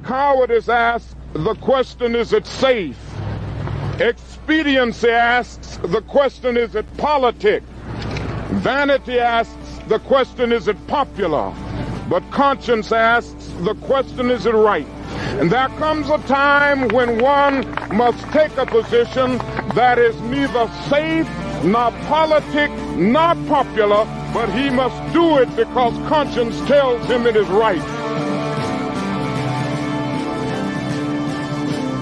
Cowardice asks the question, is it safe? Expediency asks the question, is it politic? Vanity asks the question, is it popular? But conscience asks the question, is it right? And there comes a time when one must take a position that is neither safe, nor politic, nor popular, but he must do it because conscience tells him it is right.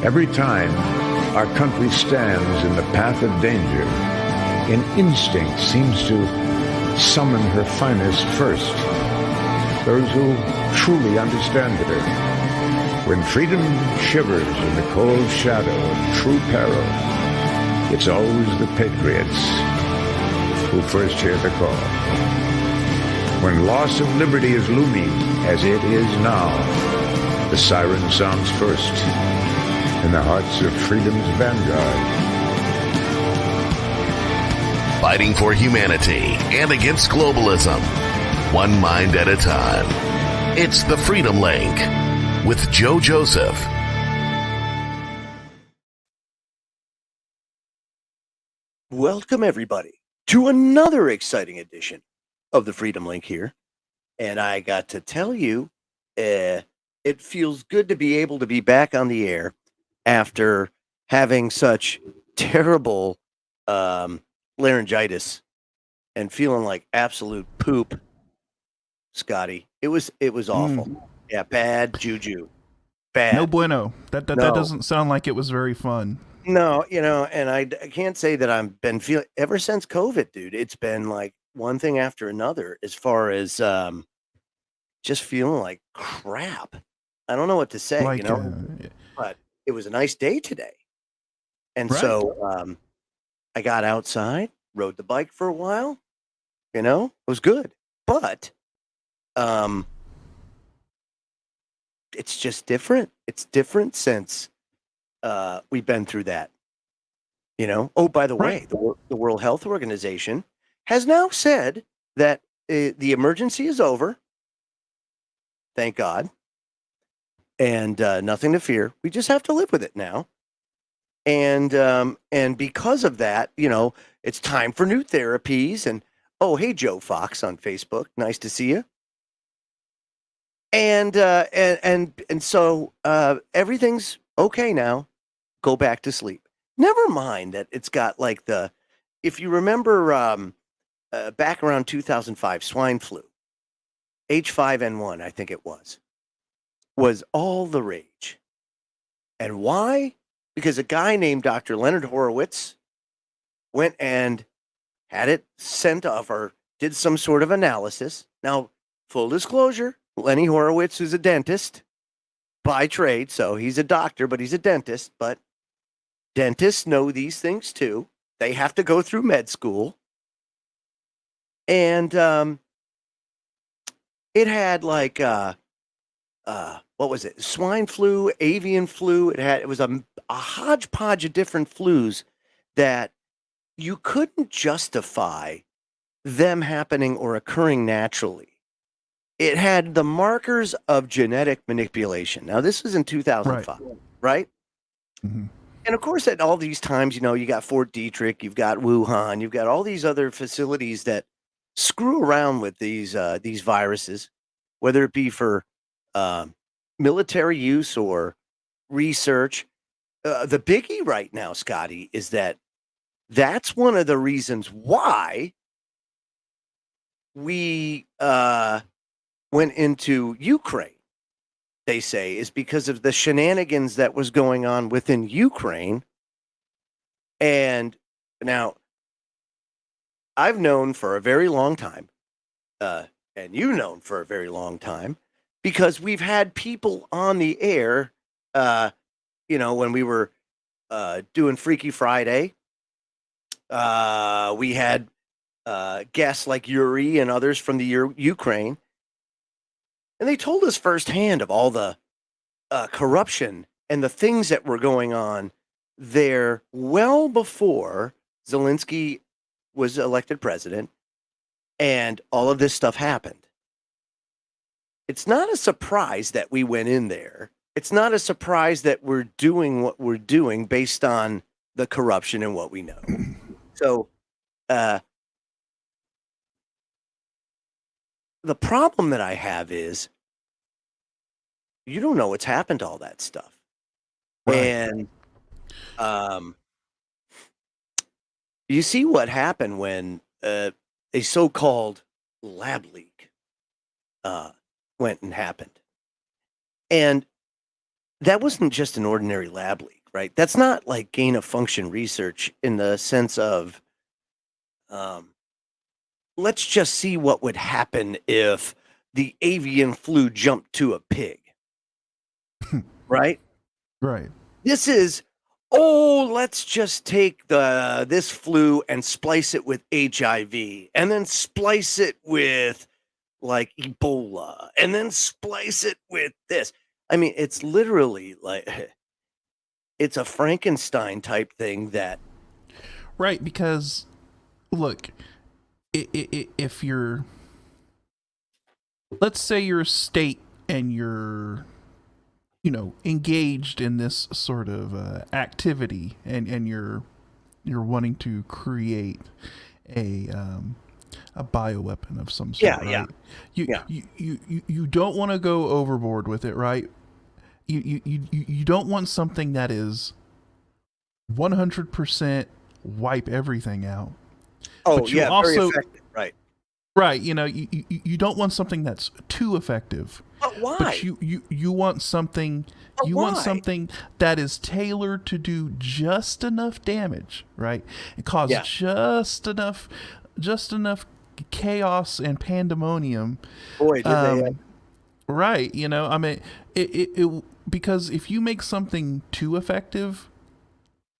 Every time our country stands in the path of danger, an instinct seems to summon her finest first, those who truly understand her. When freedom shivers in the cold shadow of true peril, it's always the patriots who first hear the call. When loss of liberty is looming, as it is now, the siren sounds first in the hearts of freedom's vanguard. Fighting for humanity and against globalism, one mind at a time. It's the Freedom Link with Joe Joseph. Welcome, everybody, to another exciting edition of the Freedom Link here. And I got to tell you, it feels good to be able to be back on the air after having such terrible laryngitis and feeling like absolute poop, Scotty. It was awful. Yeah, bad juju. Bad. No bueno. That No. doesn't sound like it was very fun. No, and I can't say that I've been feeling ever since COVID, dude. It's been like one thing after another as far as just feeling like crap. I don't know what to say, Like, but it was a nice day today. And Right. so I got outside, rode the bike for a while, it was good. But it's just different. It's different since we've been through that. Oh, by the way, the World Health Organization has now said that the emergency is over. Thank God. And nothing to fear. We just have to live with it now. And because of that, it's time for new therapies. And oh, hey, Joe Fox on Facebook, nice to see you. And so everything's okay now. Go back to sleep. Never mind that it's got like if you remember back around 2005, swine flu, H5N1, I think it was all the rage. And why? Because a guy named Dr. Leonard Horowitz went and had it sent off or did some sort of analysis. Now, full disclosure, Lenny Horowitz is a dentist by trade, so he's a doctor, but he's a dentist. But dentists know these things too. They have to go through med school. And it had like what was it? Swine flu, avian flu. It was a hodgepodge of different flus that you couldn't justify them happening or occurring naturally. It had the markers of genetic manipulation. Now, this was in 2005, right? Mm-hmm. And of course, at all these times, you got Fort Detrick, you've got Wuhan, you've got all these other facilities that screw around with these viruses, whether it be for military use or research. The biggie right now, Scotty, is that's one of the reasons why we went into Ukraine, they say, is because of the shenanigans that was going on within Ukraine. And now, I've known for a very long time, and you've known for a very long time, because we've had people on the air, when we were doing Freaky Friday, we had guests like Yuri and others from the Ukraine, and they told us firsthand of all the corruption and the things that were going on there well before Zelensky was elected president, and all of this stuff happened. It's not a surprise that we went in there it's not a surprise that we're doing what we're doing based on the corruption and what we know. So, the problem that I have is you don't know what's happened to all that stuff. Right. And you see what happened when a so-called lab leak went and happened. And that wasn't just an ordinary lab leak, right? That's not like gain of function research in the sense of let's just see what would happen if the avian flu jumped to a pig. Right? Right. This is, let's just take this flu and splice it with HIV, and then splice it with like Ebola, and then splice it with this. I mean, it's literally like it's a Frankenstein type thing that. Right, because look, if you're, let's say you're a state and you're, engaged in this sort of activity, and you're wanting to create a bioweapon of some sort. Yeah, right? You don't want to go overboard with it, right? You don't want something that is 100% wipe everything out. Oh, but you yeah, also, very effective, right? Right, you don't want something that's too effective. But why? But you want something. But you why? want something that is tailored to do just enough damage, right? And cause just enough chaos and pandemonium. Boy, did they. Right, I mean, it because if you make something too effective,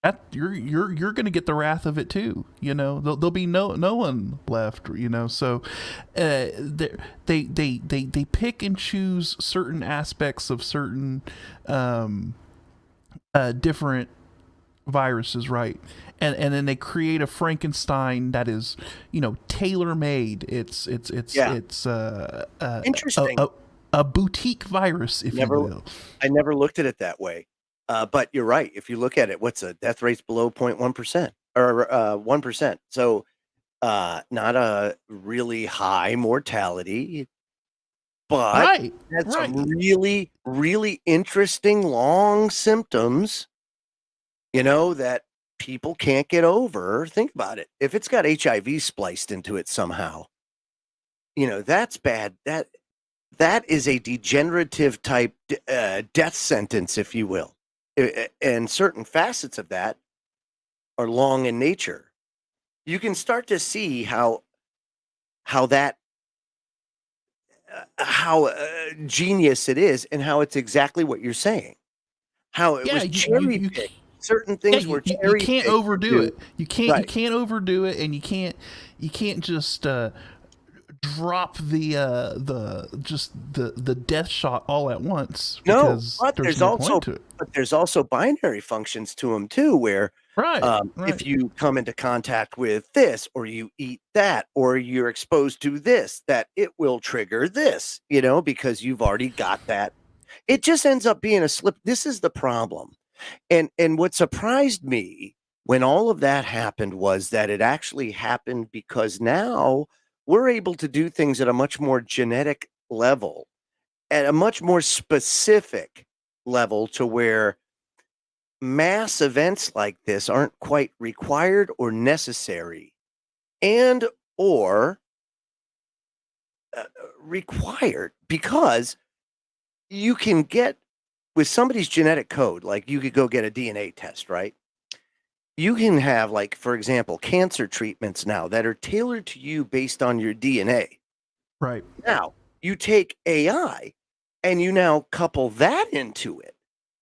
that you're going to get the wrath of it too. There'll be no one left. So they pick and choose certain aspects of certain different viruses, right? And then they create a Frankenstein that is tailor made. It's Interesting. A boutique virus, if you will. I never looked at it that way. But you're right. If you look at it, what's the death rate's below 0.1% or 1%. So not a really high mortality, but that's some really, really interesting long symptoms, that people can't get over. Think about it. If it's got HIV spliced into it somehow, that's bad. That is a degenerative type death sentence, if you will. And certain facets of that are long in nature. You can start to see how genius it is, and how it's exactly what you're saying. How it was cherry picked. Certain things were cherry picked. You can't overdo it. You can't. Right. You can't overdo it, and you can't just drop the death shot all at once. No, but there's there's also binary functions to them too, where right. if you come into contact with this, or you eat that, or you're exposed to this, that it will trigger this, because you've already got that. It just ends up being a slip. This is the problem. And what surprised me when all of that happened was that it actually happened because now we're able to do things at a much more genetic level, at a much more specific level, to where mass events like this aren't quite required or necessary, and or required, because you can get with somebody's genetic code, like you could go get a DNA test, right? You can have, like, for example, cancer treatments now that are tailored to you based on your DNA. Right. Now, you take AI and you now couple that into it.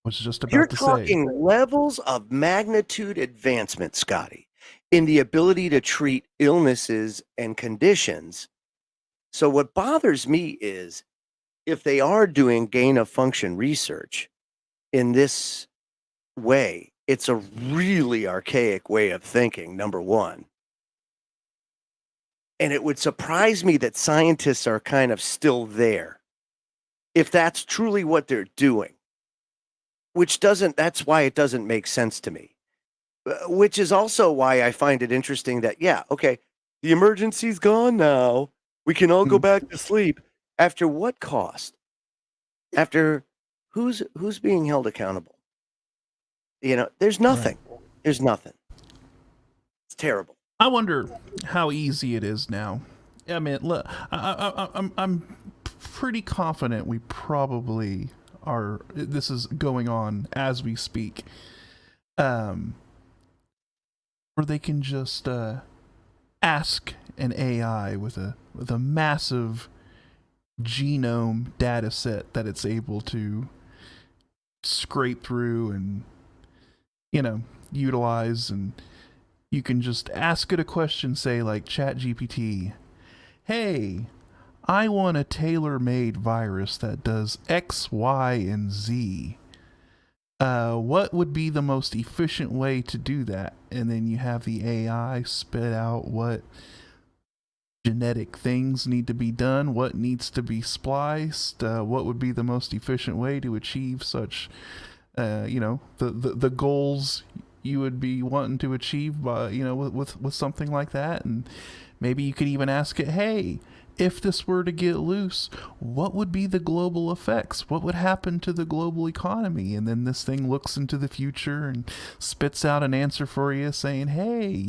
Was just about You're to talking say. levels of magnitude advancement, Scotty, in the ability to treat illnesses and conditions. So what bothers me is, if they are doing gain of function research in this way, it's a really archaic way of thinking, number one. And it would surprise me that scientists are kind of still there, if that's truly what they're doing. that's why it doesn't make sense to me. Which is also why I find it interesting that, yeah, okay, the emergency's gone now. We can all go back to sleep. After what cost? After who's being held accountable? There's nothing. Right. There's nothing. It's terrible. I wonder how easy it is now. I mean, look, I'm pretty confident we probably are. This is going on as we speak. Where they can just ask an AI with a massive genome data set that it's able to scrape through and utilize, and you can just ask it a question, say like ChatGPT, hey, I want a tailor-made virus that does X, Y, and Z. What would be the most efficient way to do that? And then you have the AI spit out what genetic things need to be done, what needs to be spliced, what would be the most efficient way to achieve such, the goals you would be wanting to achieve by, with something like that. And maybe you could even ask it, hey, if this were to get loose, what would be the global effects? What would happen to the global economy? And then this thing looks into the future and spits out an answer for you saying, hey,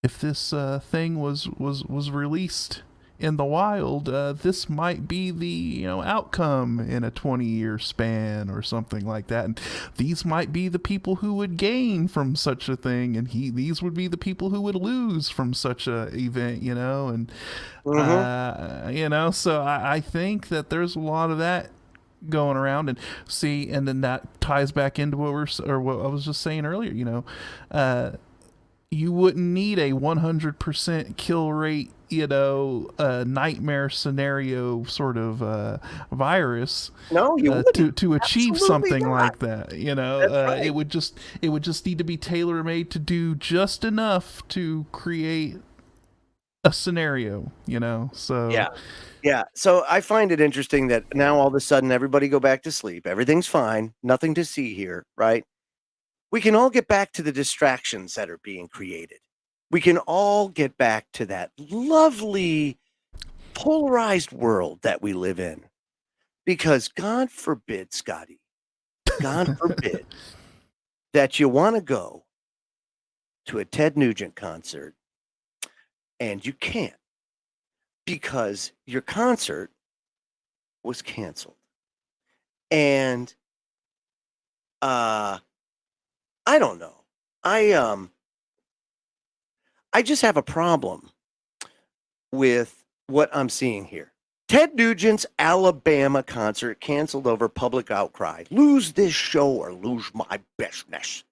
if this thing was released in the wild, this might be the outcome in a 20-year span or something like that, and these might be the people who would gain from such a thing, and these would be the people who would lose from such a event, and so I think that there's a lot of that going around. And then that ties back into what I was just saying earlier. You wouldn't need a 100% kill rate, nightmare scenario sort of virus. No, you wouldn't. To achieve Absolutely something not. like that. Right. It would just need to be tailor made to do just enough to create a scenario. So yeah. So I find it interesting that now all of a sudden everybody go back to sleep. Everything's fine. Nothing to see here, right? We can all get back to the distractions that are being created. We can all get back to that lovely polarized world that we live in. Because God forbid, Scotty, God forbid that you want to go to a Ted Nugent concert and you can't because your concert was canceled. And I don't know. I just have a problem with what I'm seeing here. Ted Nugent's Alabama concert canceled over public outcry. Lose this show or lose my business.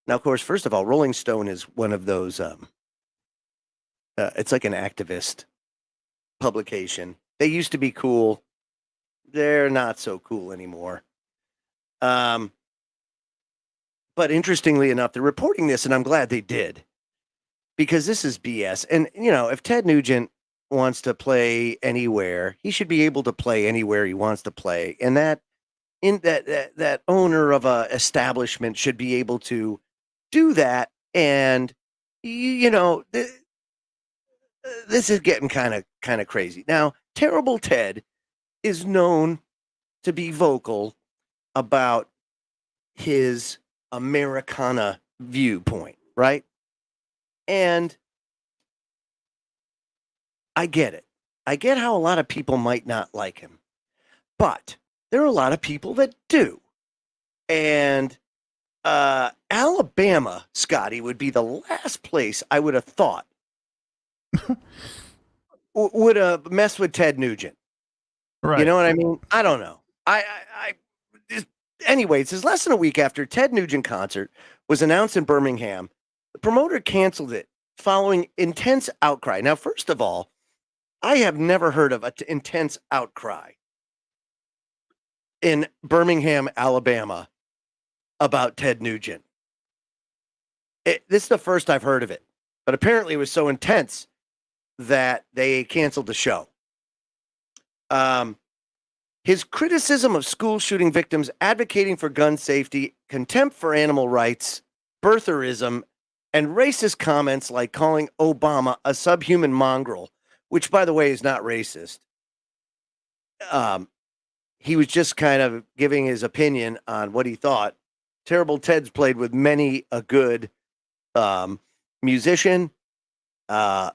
Now, of course, first of all, Rolling Stone is one of those, it's like an activist publication. They used to be cool. They're not so cool anymore. But interestingly enough, they're reporting this, and I'm glad they did, because this is BS. And, if Ted Nugent wants to play anywhere, he should be able to play anywhere he wants to play. And that owner of a establishment should be able to do that. And, this is getting kind of crazy. Now, Terrible Ted is known to be vocal about his Americana viewpoint, right? And I get it. I get how a lot of people might not like him, but there are a lot of people that do. And Alabama, Scotty, would be the last place I would have thought would have messed with Ted Nugent. Right. You know what I mean? I don't know. Anyway, it says less than a week after Ted Nugent concert was announced in Birmingham, the promoter canceled it following intense outcry. Now, first of all, I have never heard of an intense outcry in Birmingham, Alabama about Ted Nugent. This is the first I've heard of it, but apparently it was so intense that they canceled the show. His criticism of school shooting victims, advocating for gun safety, contempt for animal rights, birtherism, and racist comments like calling Obama a subhuman mongrel, which, by the way, is not racist. He was just kind of giving his opinion on what he thought. Terrible Ted's played with many a good musician of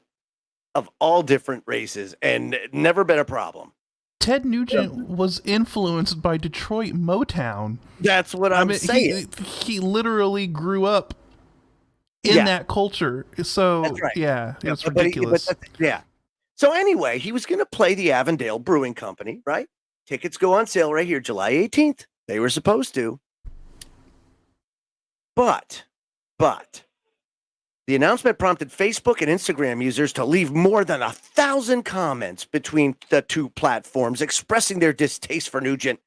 all different races and never been a problem. Ted Nugent was influenced by Detroit Motown. That's what I'm saying. He literally grew up in that culture. So, That's right. it's ridiculous. So anyway, he was going to play the Avondale Brewing Company, right? Tickets go on sale right here, July 18th. They were supposed to. But the announcement prompted Facebook and Instagram users to leave more than 1,000 comments between the two platforms expressing their distaste for Nugent.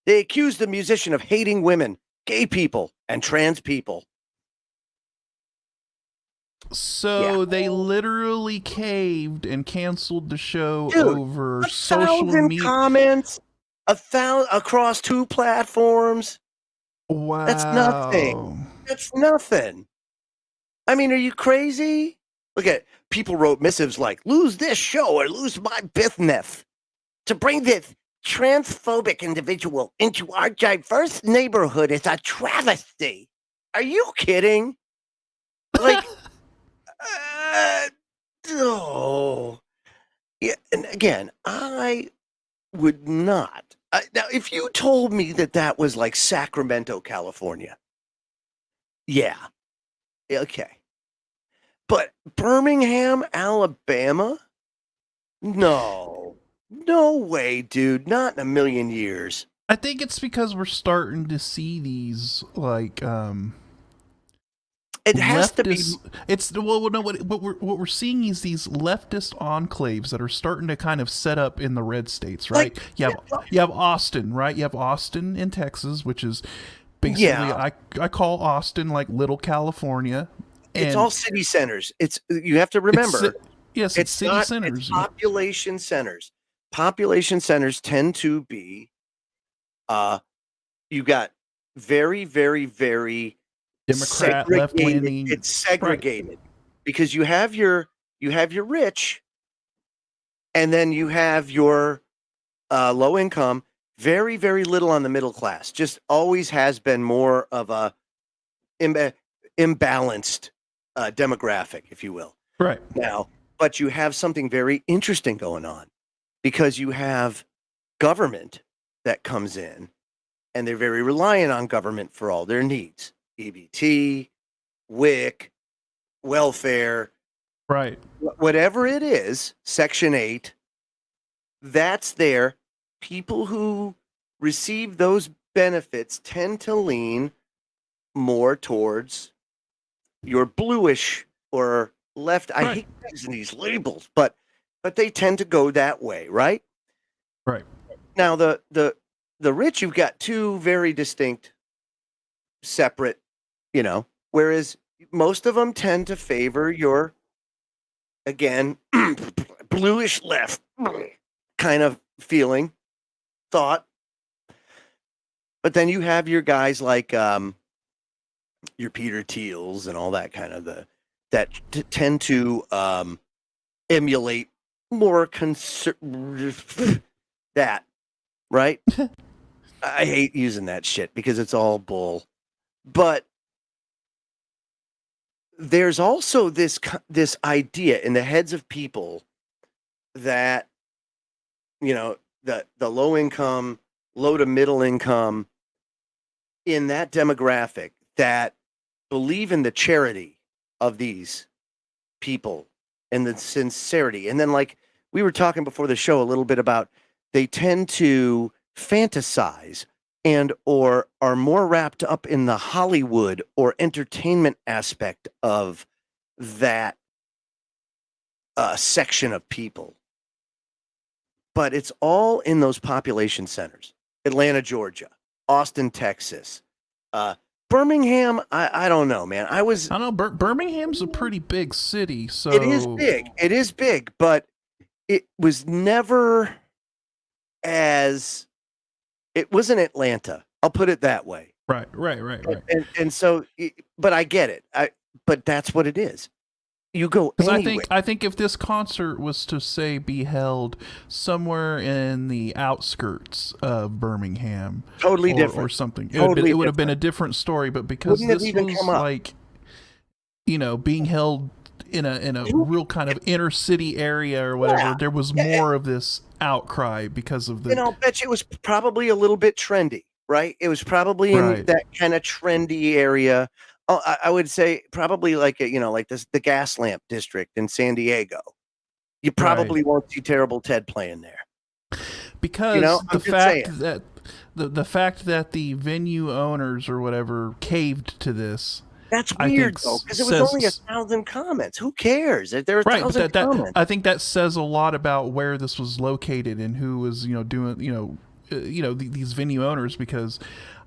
They accused the musician of hating women, gay people, and trans people. So they literally caved and canceled the show over social media comments, 1,000 across two platforms. Wow, that's nothing. That's nothing. I mean, are you crazy? Look at people wrote missives like "lose this show or lose my business." To bring this transphobic individual into our diverse neighborhood is a travesty. Are you kidding? Like. Oh, yeah. And again, I would not. Now, if you told me that was like Sacramento, California, yeah, okay. But Birmingham, Alabama, no way, dude. Not in a million years. I think it's because we're starting to see these like it has to be. It's well, no. What we're seeing is these leftist enclaves that are starting to kind of set up in the red states, right? Like, you have Austin, right? You have Austin in Texas, which is basically I call Austin like Little California. It's all city centers. You have to remember. It's city centers. It's population centers. Population centers tend to be. You got very, very, very. Democrat, left-leaning. It's segregated because you have your rich, and then you have your low income. Very, very little on the middle class. Just always has been more of a imbalanced demographic, if you will. Right now, but you have something very interesting going on because you have government that comes in, and they're very reliant on government for all their needs. EBT, WIC, welfare, right? Whatever it is, Section 8, that's there. People who receive those benefits tend to lean more towards your bluish or left. I hate using these labels, but they tend to go that way, right? Right. Now, the rich, you've got two very distinct, separate. Whereas most of them tend to favor your, again, bluish left kind of feeling, thought. But then you have your guys like your Peter Thiels and all that kind of that tend to emulate more conservative that, right? I hate using that shit because it's all bull. But there's also this idea in the heads of people that, the low income, low to middle income in that demographic that believe in the charity of these people and the sincerity. And then, like we were talking before the show a little bit about, they tend to fantasize and or are more wrapped up in the Hollywood or entertainment aspect of that section of people. But it's all in those population centers. Atlanta, Georgia, Austin, Texas, Birmingham. I don't know, man. I know Birmingham's a pretty big city, so it is big, but it was never as It wasn't Atlanta. I'll put it that way. Right. And so, but I get it. But that's what it is. You go anywhere. I think if this concert was to say be held somewhere in the outskirts of Birmingham, Totally different or something, totally it would have been a different story. But because Wouldn't this have even was come up. like, being held in a real kind of inner city area or whatever, there was more of this outcry because of the. And I'll bet you it was probably a little bit trendy, right? It was probably in that kind of trendy area. I would say probably like like the gas lamp district in San Diego. You probably won't see Terrible Ted playing there because the fact that the venue owners or whatever caved to this. That's weird though, because it was only 1,000 comments. Who cares? There are 1,000 comments. I think that says a lot about where this was located and who was doing these venue owners, because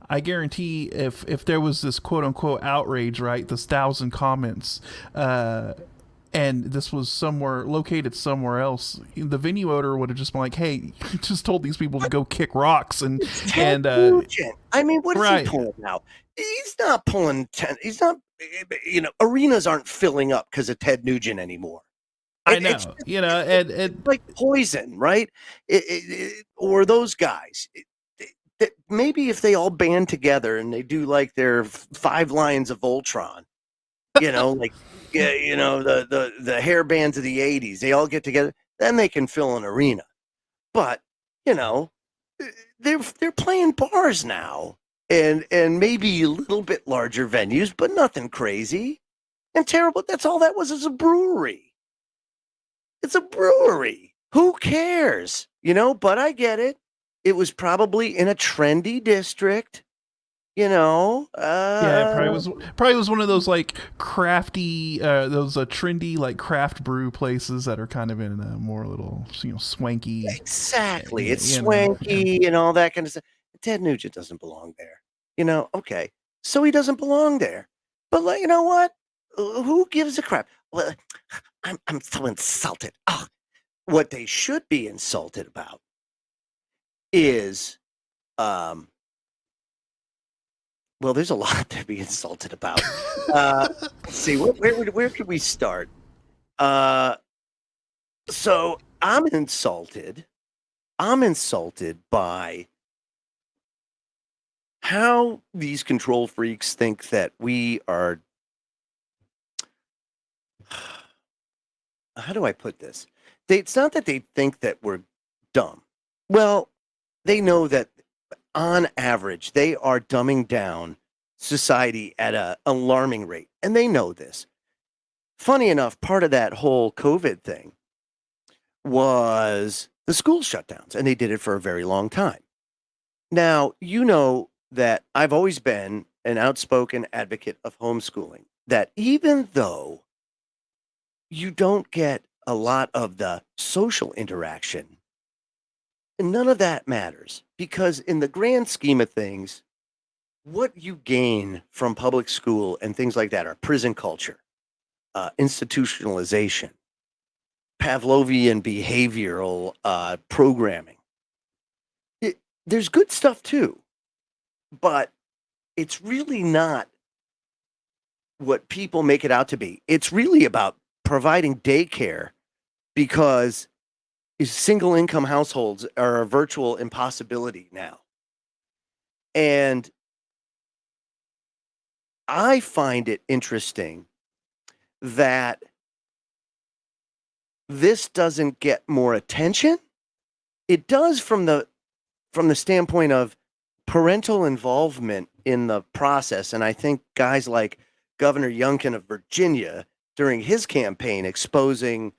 I guarantee if there was this quote unquote outrage, right, this 1,000 comments, and this was located somewhere else, the venue owner would have just been like, "Hey, you just told these people to go kick rocks," and Nugent. I mean, what is he pulling out? He's not pulling. He's not. Arenas aren't filling up because of Ted Nugent anymore. I know, and like Poison, right? Or those guys. Maybe if they all band together and they do like their 5 lines of Voltron, like the hair bands of the 80s, they all get together, then they can fill an arena. But they're playing bars now, and maybe a little bit larger venues, but nothing crazy and terrible. That's all that was, is a brewery. It's a brewery. Who cares? But I get it. It was probably in a trendy district, yeah, it probably was one of those like crafty, those trendy like craft brew places that are kind of in a more little swanky. Exactly, it's swanky and all that kind of stuff. Ted Nugent doesn't belong there. Okay, so he doesn't belong there. But you know what? Who gives a crap? Well, I'm so insulted. Oh, what they should be insulted about is well, there's a lot to be insulted about. Let's see, where could we start? So I'm insulted by how these control freaks think that we are, how do I put this? It's not that they think that we're dumb. Well, they know that on average, they are dumbing down society at an alarming rate. And they know this. Funny enough, part of that whole COVID thing was the school shutdowns, and they did it for a very long time. Now, that I've always been an outspoken advocate of homeschooling, that even though you don't get a lot of the social interaction, none of that matters, because in the grand scheme of things, what you gain from public school and things like that are prison culture, institutionalization, Pavlovian behavioral programming. There's good stuff too, but it's really not what people make it out to be. It's really about providing daycare, because single income households are a virtual impossibility now. And I find it interesting that this doesn't get more attention. It does from the standpoint of parental involvement in the process. And I think guys like Governor Youngkin of Virginia during his campaign exposing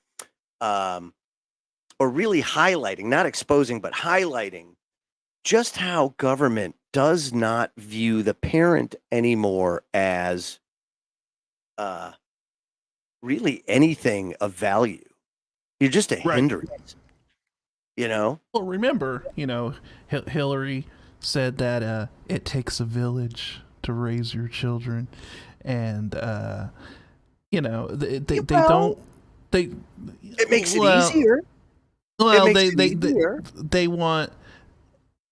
or really highlighting, not exposing, but highlighting just how government does not view the parent anymore as really anything of value. You're just a hindrance, Well, remember, Hillary said that it takes a village to raise your children, and they don't. It makes it easier. Well, they want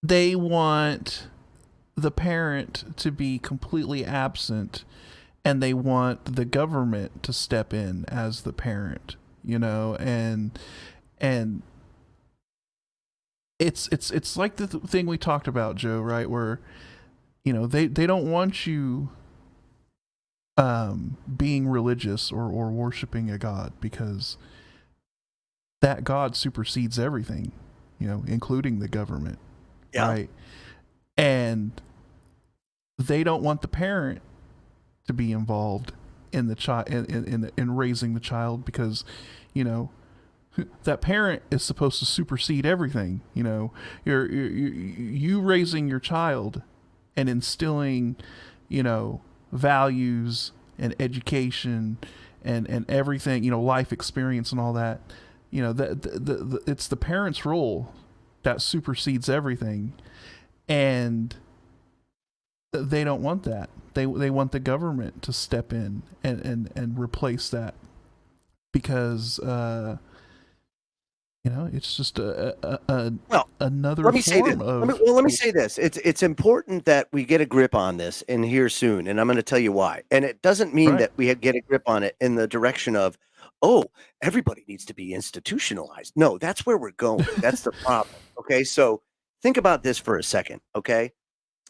they want the parent to be completely absent, and they want the government to step in as the parent, and it's like the thing we talked about, Joe, right? Where, they don't want you being religious or worshiping a god, because that god supersedes everything, including the government. Yeah. Right? And they don't want the parent to be involved in the child in raising the child, because that parent is supposed to supersede everything. You raising your child and instilling values and education and everything, life experience and all that, it's the parent's role that supersedes everything. And they don't want that. They want the government to step in and replace that, because it's just another let me say this. form of. Let me say this. It's important that we get a grip on this and here soon, and I'm going to tell you why. And it doesn't mean that we get a grip on it in the direction of, oh, everybody needs to be institutionalized. No, that's where we're going. That's the problem. Okay, so think about this for a second. Okay,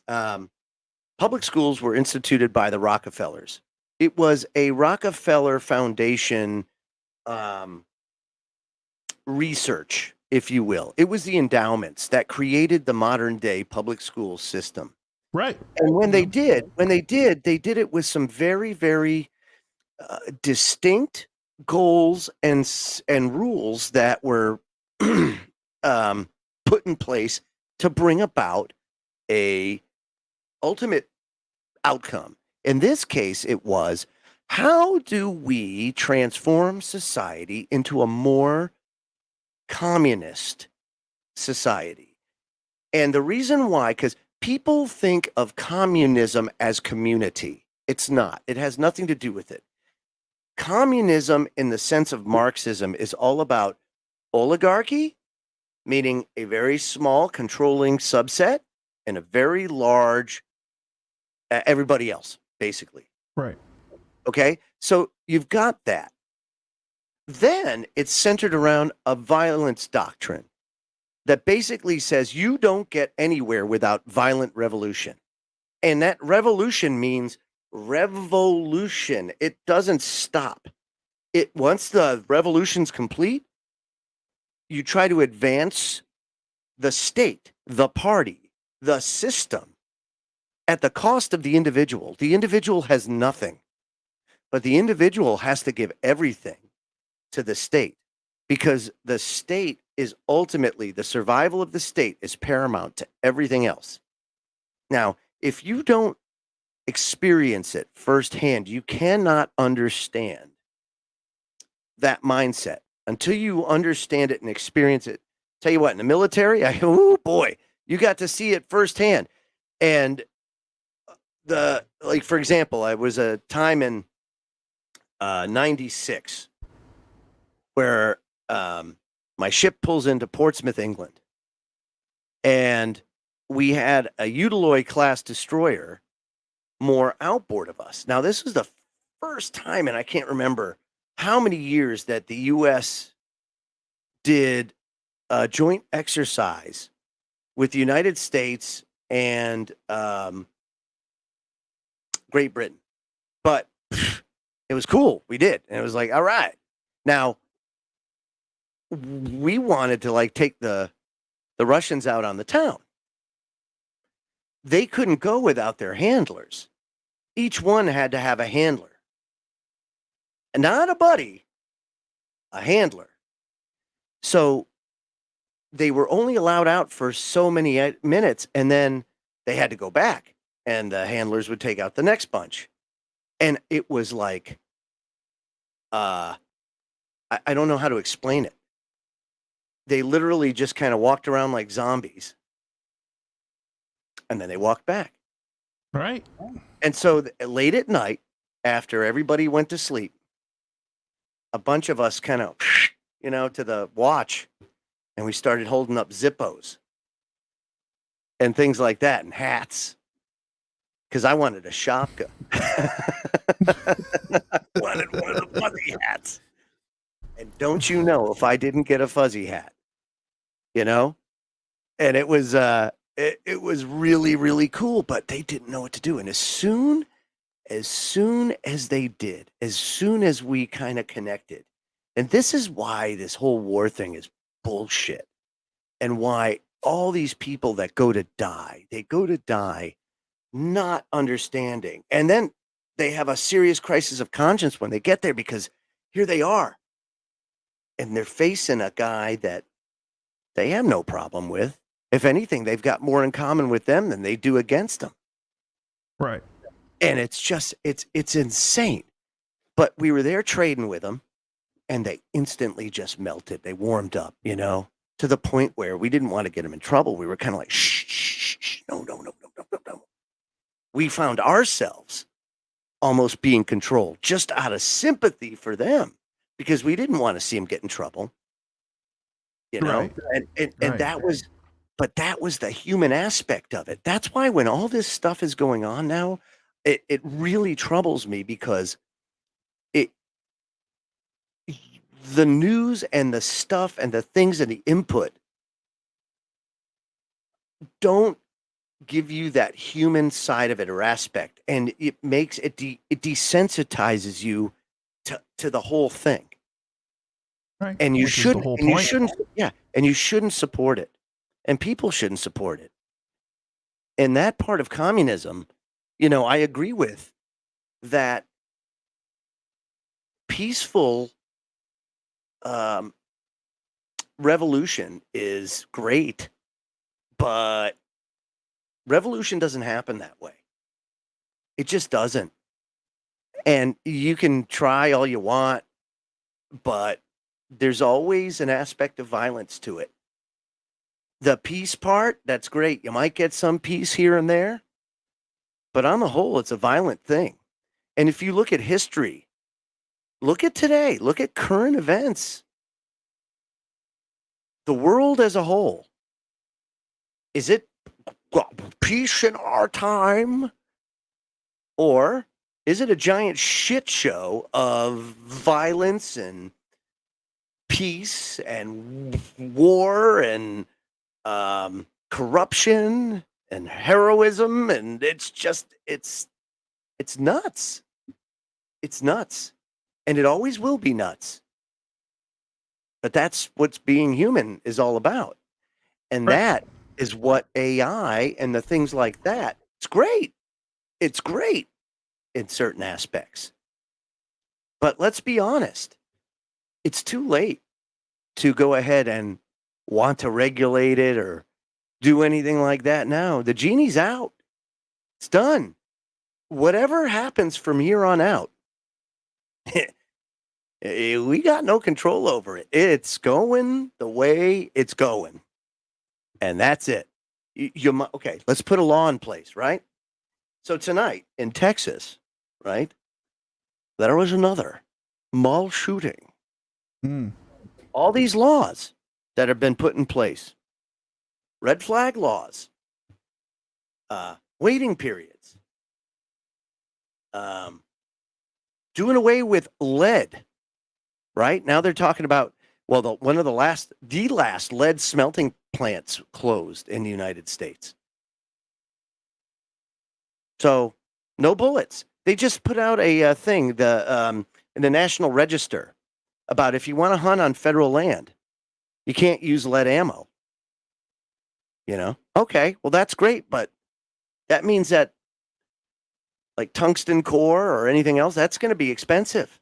public schools were instituted by the Rockefellers. It was a Rockefeller Foundation research, if you will. It was the endowments that created the modern day public school system. Right. And when they did it with some very, very distinct goals and rules that were put in place to bring about a ultimate outcome. In this case, it was, how do we transform society into a more communist society? And the reason why, because people think of communism as community. It's not. It has nothing to do with it. Communism, in the sense of Marxism, is all about oligarchy, meaning a very small controlling subset, and a very large everybody else, basically. Right. Okay, so you've got that. Then it's centered around a violence doctrine that basically says you don't get anywhere without violent revolution. And that revolution means revolution. It doesn't stop. Once the revolution's complete, you try to advance the state, the party, the system at the cost of the individual. The individual has nothing, but the individual has to give everything to the state, because the state is ultimately, the survival of the state is paramount to everything else. Now, if you don't experience it firsthand, you cannot understand that mindset until you understand it and experience it. Tell you what, in the military, oh boy, you got to see it firsthand. And for example, I was a time in 96 where my ship pulls into Portsmouth, England, and we had a Utiloy class destroyer more outboard of us. Now, this was the first time, and I can't remember how many years, that the U.S. did a joint exercise with the United States and Great Britain. But it was cool. We did. And it was like, all right. Now, we wanted to take the Russians out on the town. They couldn't go without their handlers. Each one had to have a handler. And not a buddy, a handler. So they were only allowed out for so many minutes, and then they had to go back, and the handlers would take out the next bunch. And it was like, I don't know how to explain it. They literally just kind of walked around like zombies, and then they walked back. Right. And so late at night, after everybody went to sleep, a bunch of us kind of, to the watch, and we started holding up Zippos. and things like that, and hats. Because I wanted a shopka. I wanted one of the fuzzy hats. And don't you know, if I didn't get a fuzzy hat, you know, and it was really, really cool, but they didn't know what to do. And as soon as they did, as soon as we kind of connected, and this is why this whole war thing is bullshit, and why all these people that go to die, they go to die not understanding. And then they have a serious crisis of conscience when they get there, because here they are. And they're facing a guy that they have no problem with. If anything, they've got more in common with them than they do against them. Right. And it's just, it's insane. But we were there trading with them, and they instantly just melted. They warmed up, you know, to the point where we didn't want to get them in trouble. We were kind of like, shh, no. We found ourselves almost being controlled just out of sympathy for them, because we didn't want to see them get in trouble, you know? Right. And Right. that was the human aspect of it. That's why when all this stuff is going on now, it really troubles me, because the news and the stuff and the things and the input don't give you that human side of it or aspect, and it makes it desensitizes you to the whole thing. Right. And you Which is the shouldn't, whole and you point. shouldn't, yeah, and you shouldn't support it, and people shouldn't support it. And that part of communism, you know, I agree with that. Peaceful revolution is great, but revolution doesn't happen that way. It just doesn't. And you can try all you want, but there's always an aspect of violence to it. The peace part, that's great. You might get some peace here and there, but on the whole, it's a violent thing. And if you look at history, look at today, look at current events, the world as a whole, is it peace in our time? Or is it a giant shit show of violence and peace and war and corruption and heroism? And it's just, it's nuts. It's nuts. And it always will be nuts. But that's what being human is all about. And Right. that is what AI and the things like that, it's great. It's great in certain aspects. But let's be honest. It's too late to go ahead and want to regulate it or do anything like that now. The genie's out. It's done. Whatever happens from here on out, we got no control over it. It's going the way it's going. And that's it. Okay, let's put a law in place, right? So tonight in Texas, right, there was another mall shooting. Mm. All these laws that have been put in place, red flag laws, waiting periods, doing away with lead, right? Now they're talking about, well, the last lead smelting plants closed in the United States. So no bullets. They just put out a thing, in the National Register, about if you want to hunt on federal land, you can't use lead ammo. You know? Okay, well, that's great, but that means that like tungsten core or anything else, that's going to be expensive.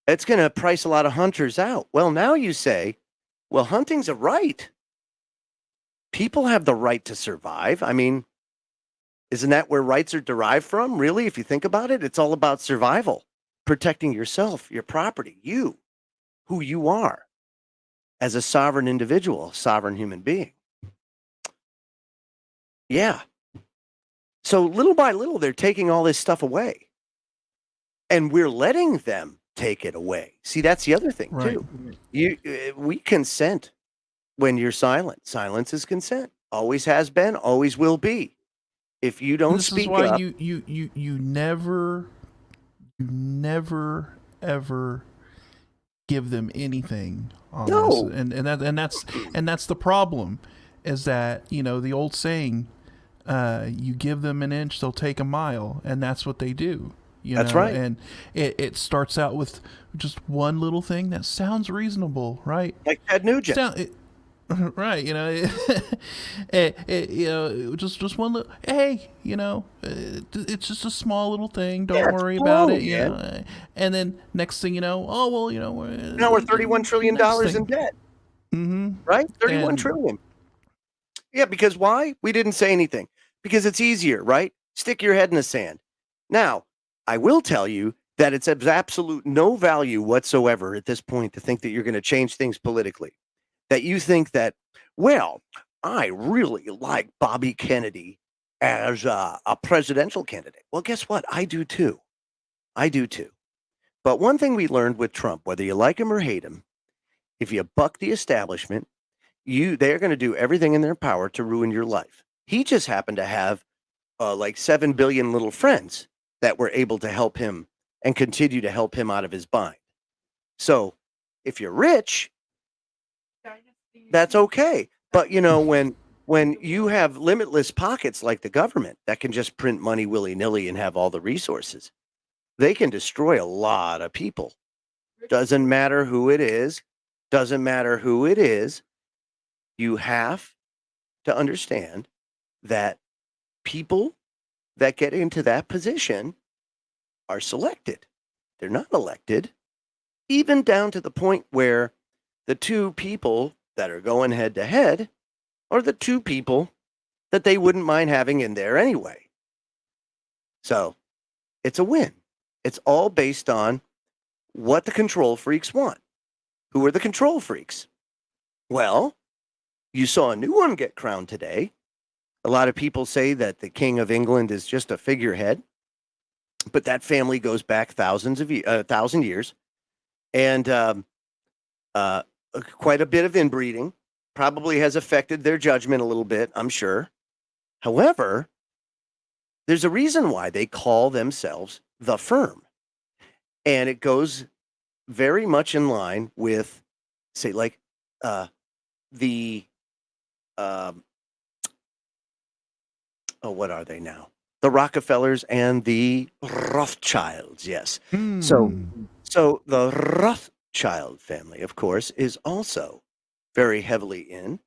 It's going to price a lot of hunters out. Well, now you say, well, hunting's a right. People have the right to survive. I mean, isn't that where rights are derived from? Really, if you think about it, it's all about survival, protecting yourself, your property, you, who you are as a sovereign individual, a sovereign human being. Yeah. So little by little, they're taking all this stuff away. And we're letting them take it away. See, that's the other thing, Right. too. We consent when you're silent. Silence is consent. always has been, always will be. If you don't This speak is why up, you never ever give them anything on this, No. and that's the problem, is that, you know, the old saying, you give them an inch, they'll take a mile, and that's what they do. You That's know, right. and it starts out with just one little thing that sounds reasonable, right? like Ted Nugent. Right, you know, you know, just one little, hey, you know, it's just a small little thing. Don't Yeah, it's worry about small, it, you man. know. And then next thing you know, oh well, you know, Now we're $31 trillion in debt, right? 31 And- trillion. Yeah, because why? We didn't say anything. Because it's easier, right? Stick your head in the sand. Now, I will tell you that it's of absolute no value whatsoever at this point to think that you're going to change things politically. That you think that, well, I really like Bobby Kennedy as a presidential candidate. Well, guess what? I do too. I do too. But one thing we learned with Trump, whether you like him or hate him, if you buck the establishment, they're going to do everything in their power to ruin your life. He just happened to have like 7 billion little friends that were able to help him and continue to help him out of his bind. So if you're rich, that's okay. But you know, when you have limitless pockets like the government that can just print money willy-nilly and have all the resources, they can destroy a lot of people. Doesn't matter who it is. Doesn't matter who it is. You have to understand that people that get into that position are selected. They're not elected, even down to the point where the two people that are going head to head are the two people that they wouldn't mind having in there anyway. So it's a win. It's all based on what the control freaks want. Who are the control freaks? Well, you saw a new one get crowned today. A lot of people say that the King of England is just a figurehead, but that family goes back 1,000 years, and quite a bit of inbreeding probably has affected their judgment a little bit, I'm sure. However, there's a reason why they call themselves the firm, and it goes very much in line with, say, like the what are they now? The Rockefellers and the Rothschilds, yes. So the Rothschild family, of course, is also very heavily in.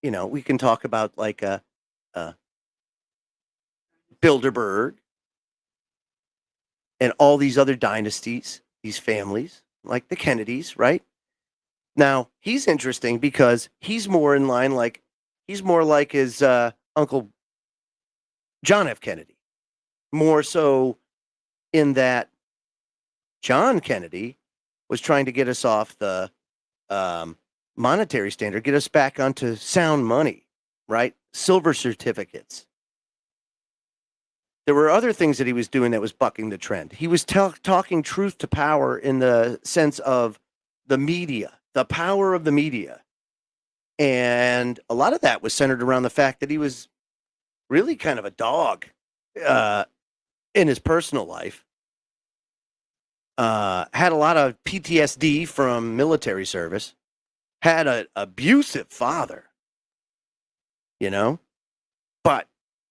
You know, we can talk about like Bilderberg and all these other dynasties, these families, like the Kennedys, right? Now, he's interesting because he's more in line, like, he's more like his Uncle John F. Kennedy, more so in that John Kennedy was trying to get us off the monetary standard, get us back onto sound money, right? Silver certificates. There were other things that he was doing that was bucking the trend. He was talking truth to power in the sense of the media, the power of the media. And a lot of that was centered around the fact that he was really kind of a dog in his personal life. Had a lot of PTSD from military service. Had an abusive father, you know. But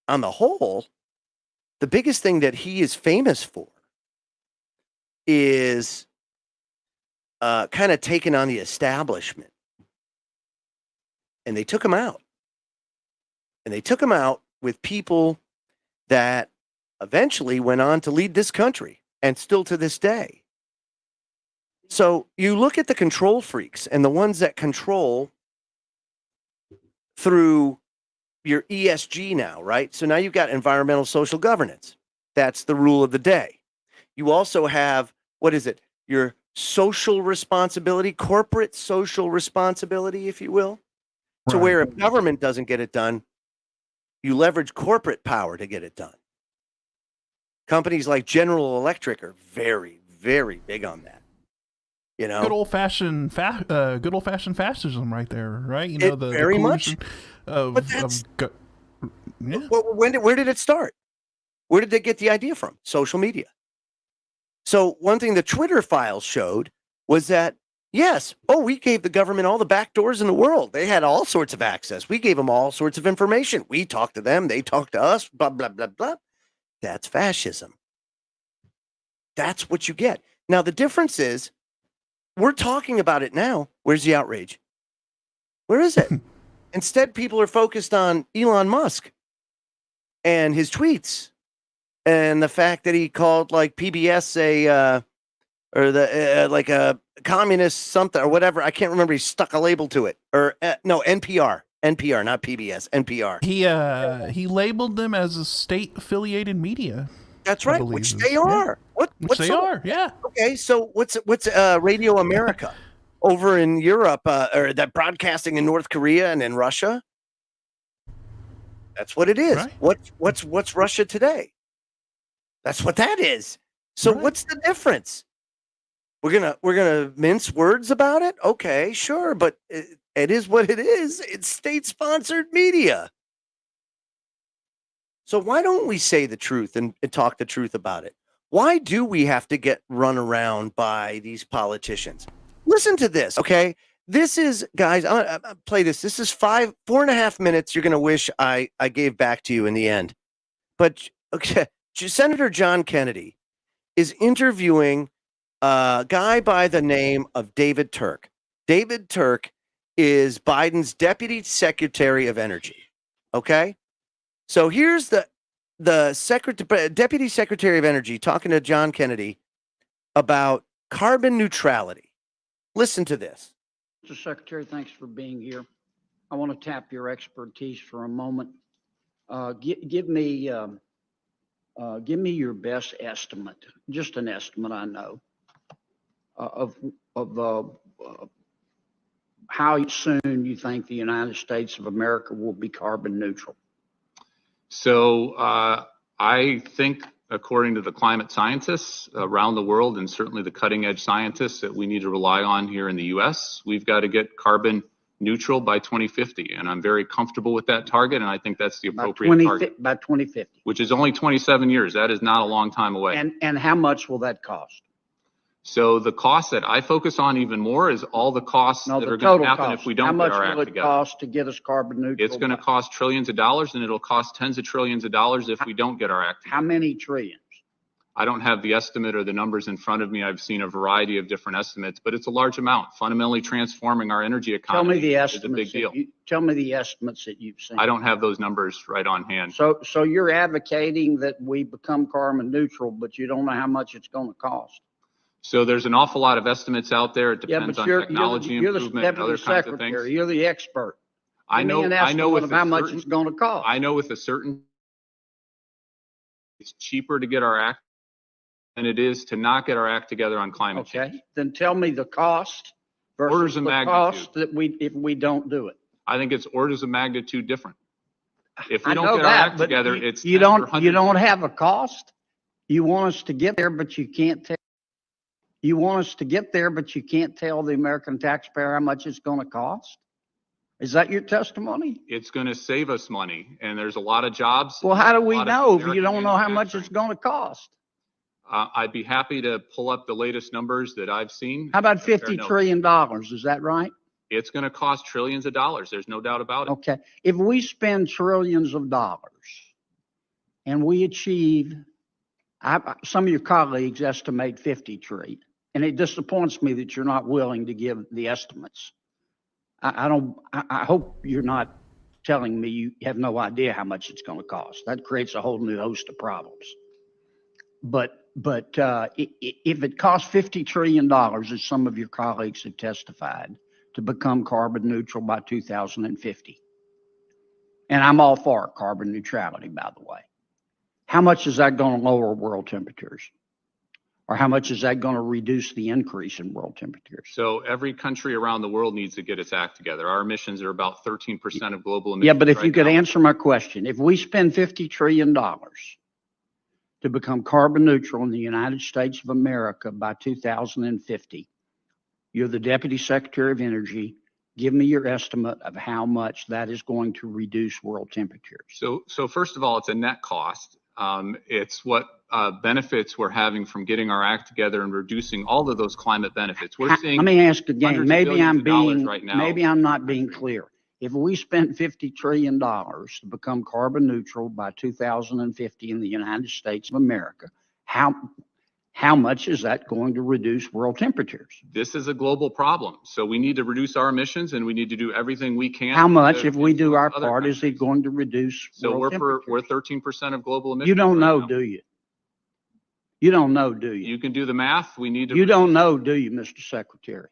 on the whole, the biggest thing that he is famous for is kind of taking on the establishment. And they took him out. And they took him out with people that eventually went on to lead this country, and still to this day. So you look at the control freaks and the ones that control through your ESG now, right? So now you've got environmental social governance. That's the rule of the day. You also have, what is it? Your social responsibility, corporate social responsibility, if you will. To where if government doesn't get it done, you leverage corporate power to get it done. Companies like General Electric are very, very big on that. You know, good old fashioned fascism, right there, right? You know, very much. But that's yeah. where did it start? Where did they get the idea from? Social media. So one thing the Twitter files showed was that, yes, we gave the government all the back doors in the world. They had all sorts of access. We gave them all sorts of information. We talked to them. They talked to us, blah, blah, blah, blah. That's fascism. That's what you get. Now, the difference is we're talking about it now. Where's the outrage? Where is it? Instead, people are focused on Elon Musk and his tweets and the fact that he called like PBS like a communist something or whatever. I can't remember. He stuck a label to it. Or no, NPR, not PBS, NPR. He labeled them as a state-affiliated media. That's right, which they are. Which they are, yeah. Okay, so what's Radio America over in Europe, or that broadcasting in North Korea and in Russia? That's what it is. Right. What's Russia Today? That's what that is. So what's the difference? We're gonna mince words about it? Okay, sure, but it is what it is. It's state-sponsored media. So why don't we say the truth and talk the truth about it? Why do we have to get run around by these politicians? Listen to this, okay? This is, guys, I'll play this. This is 4.5 minutes you're going to wish I gave back to you in the end. But okay, Senator John Kennedy is interviewing a guy by the name of David Turk. David Turk is Biden's Deputy Secretary of Energy, okay? So here's the Deputy Secretary of Energy talking to John Kennedy about carbon neutrality. Listen to this. Mr. Secretary, thanks for being here. I want to tap your expertise for a moment. Give me your best estimate, just an estimate, I know, of how soon you think the United States of America will be carbon neutral. So I think, according to the climate scientists around the world, and certainly the cutting edge scientists that we need to rely on here in the US, we've got to get carbon neutral by 2050. And I'm very comfortable with that target. And I think that's the appropriate target. By 2050. Which is only 27 years. That is not a long time away. And how much will that cost? So the cost that I focus on even more is all the costs that are going to happen if we don't get our act together. How much will it cost to get us carbon neutral? It's going to cost trillions of dollars, and it'll cost tens of trillions of dollars if we don't get our act together. How many trillions? I don't have the estimate or the numbers in front of me. I've seen a variety of different estimates, but it's a large amount. Fundamentally transforming our energy economy is a big deal. Tell me the estimates that you've seen. I don't have those numbers right on hand. So you're advocating that we become carbon neutral, but you don't know how much it's going to cost. So there's an awful lot of estimates out there. It depends on technology improvement and other kinds of things. You're the expert. I know with how much it's going to cost. I know with a certain, it's cheaper to get our act than it is to not get our act together on climate change. Okay, then tell me the cost versus the cost that if we don't do it. I think it's orders of magnitude different. If we don't get our act together, it's you don't have a cost. You want us to get there, but you can't tell. You want us to get there, but you can't tell the American taxpayer how much it's going to cost? Is that your testimony? It's going to save us money, and there's a lot of jobs. Well, how do we know if you don't know how much it's going to cost? I'd be happy to pull up the latest numbers that I've seen. How about $50 trillion? Is that right? It's going to cost trillions of dollars. There's no doubt about it. Okay. If we spend trillions of dollars and we achieve, some of your colleagues estimate 50 trillion. And it disappoints me that you're not willing to give the estimates. I hope you're not telling me you have no idea how much it's going to cost. That creates a whole new host of problems. But if it costs $50 trillion, as some of your colleagues have testified, to become carbon neutral by 2050, and I'm all for carbon neutrality, by the way, how much is that going to lower world temperatures? Or how much is that going to reduce the increase in world temperatures? So every country around the world needs to get its act together. Our emissions are about 13% of global emissions. Yeah, but if you could answer my question, if we spend $50 trillion to become carbon neutral in the United States of America by 2050, you're the Deputy Secretary of Energy. Give me your estimate of how much that is going to reduce world temperatures. So first of all, it's a net cost. It's what benefits we're having from getting our act together and reducing all of those climate benefits. We're seeing. Let me ask again. hundreds of Maybe billions I'm of dollars being, right now. maybe I'm not being clear. If we spent $50 trillion to become carbon neutral by 2050 in the United States of America, how much is that going to reduce world temperatures? This is a global problem. So we need to reduce our emissions, and we need to do everything we can. How much, if we do our other part, is countries. it going to reduce So world temperatures? we're 13% of global emissions. You don't right know, now. do you? You don't know, do you? You can do the math. We need to. You don't know, do you, Mr. Secretary?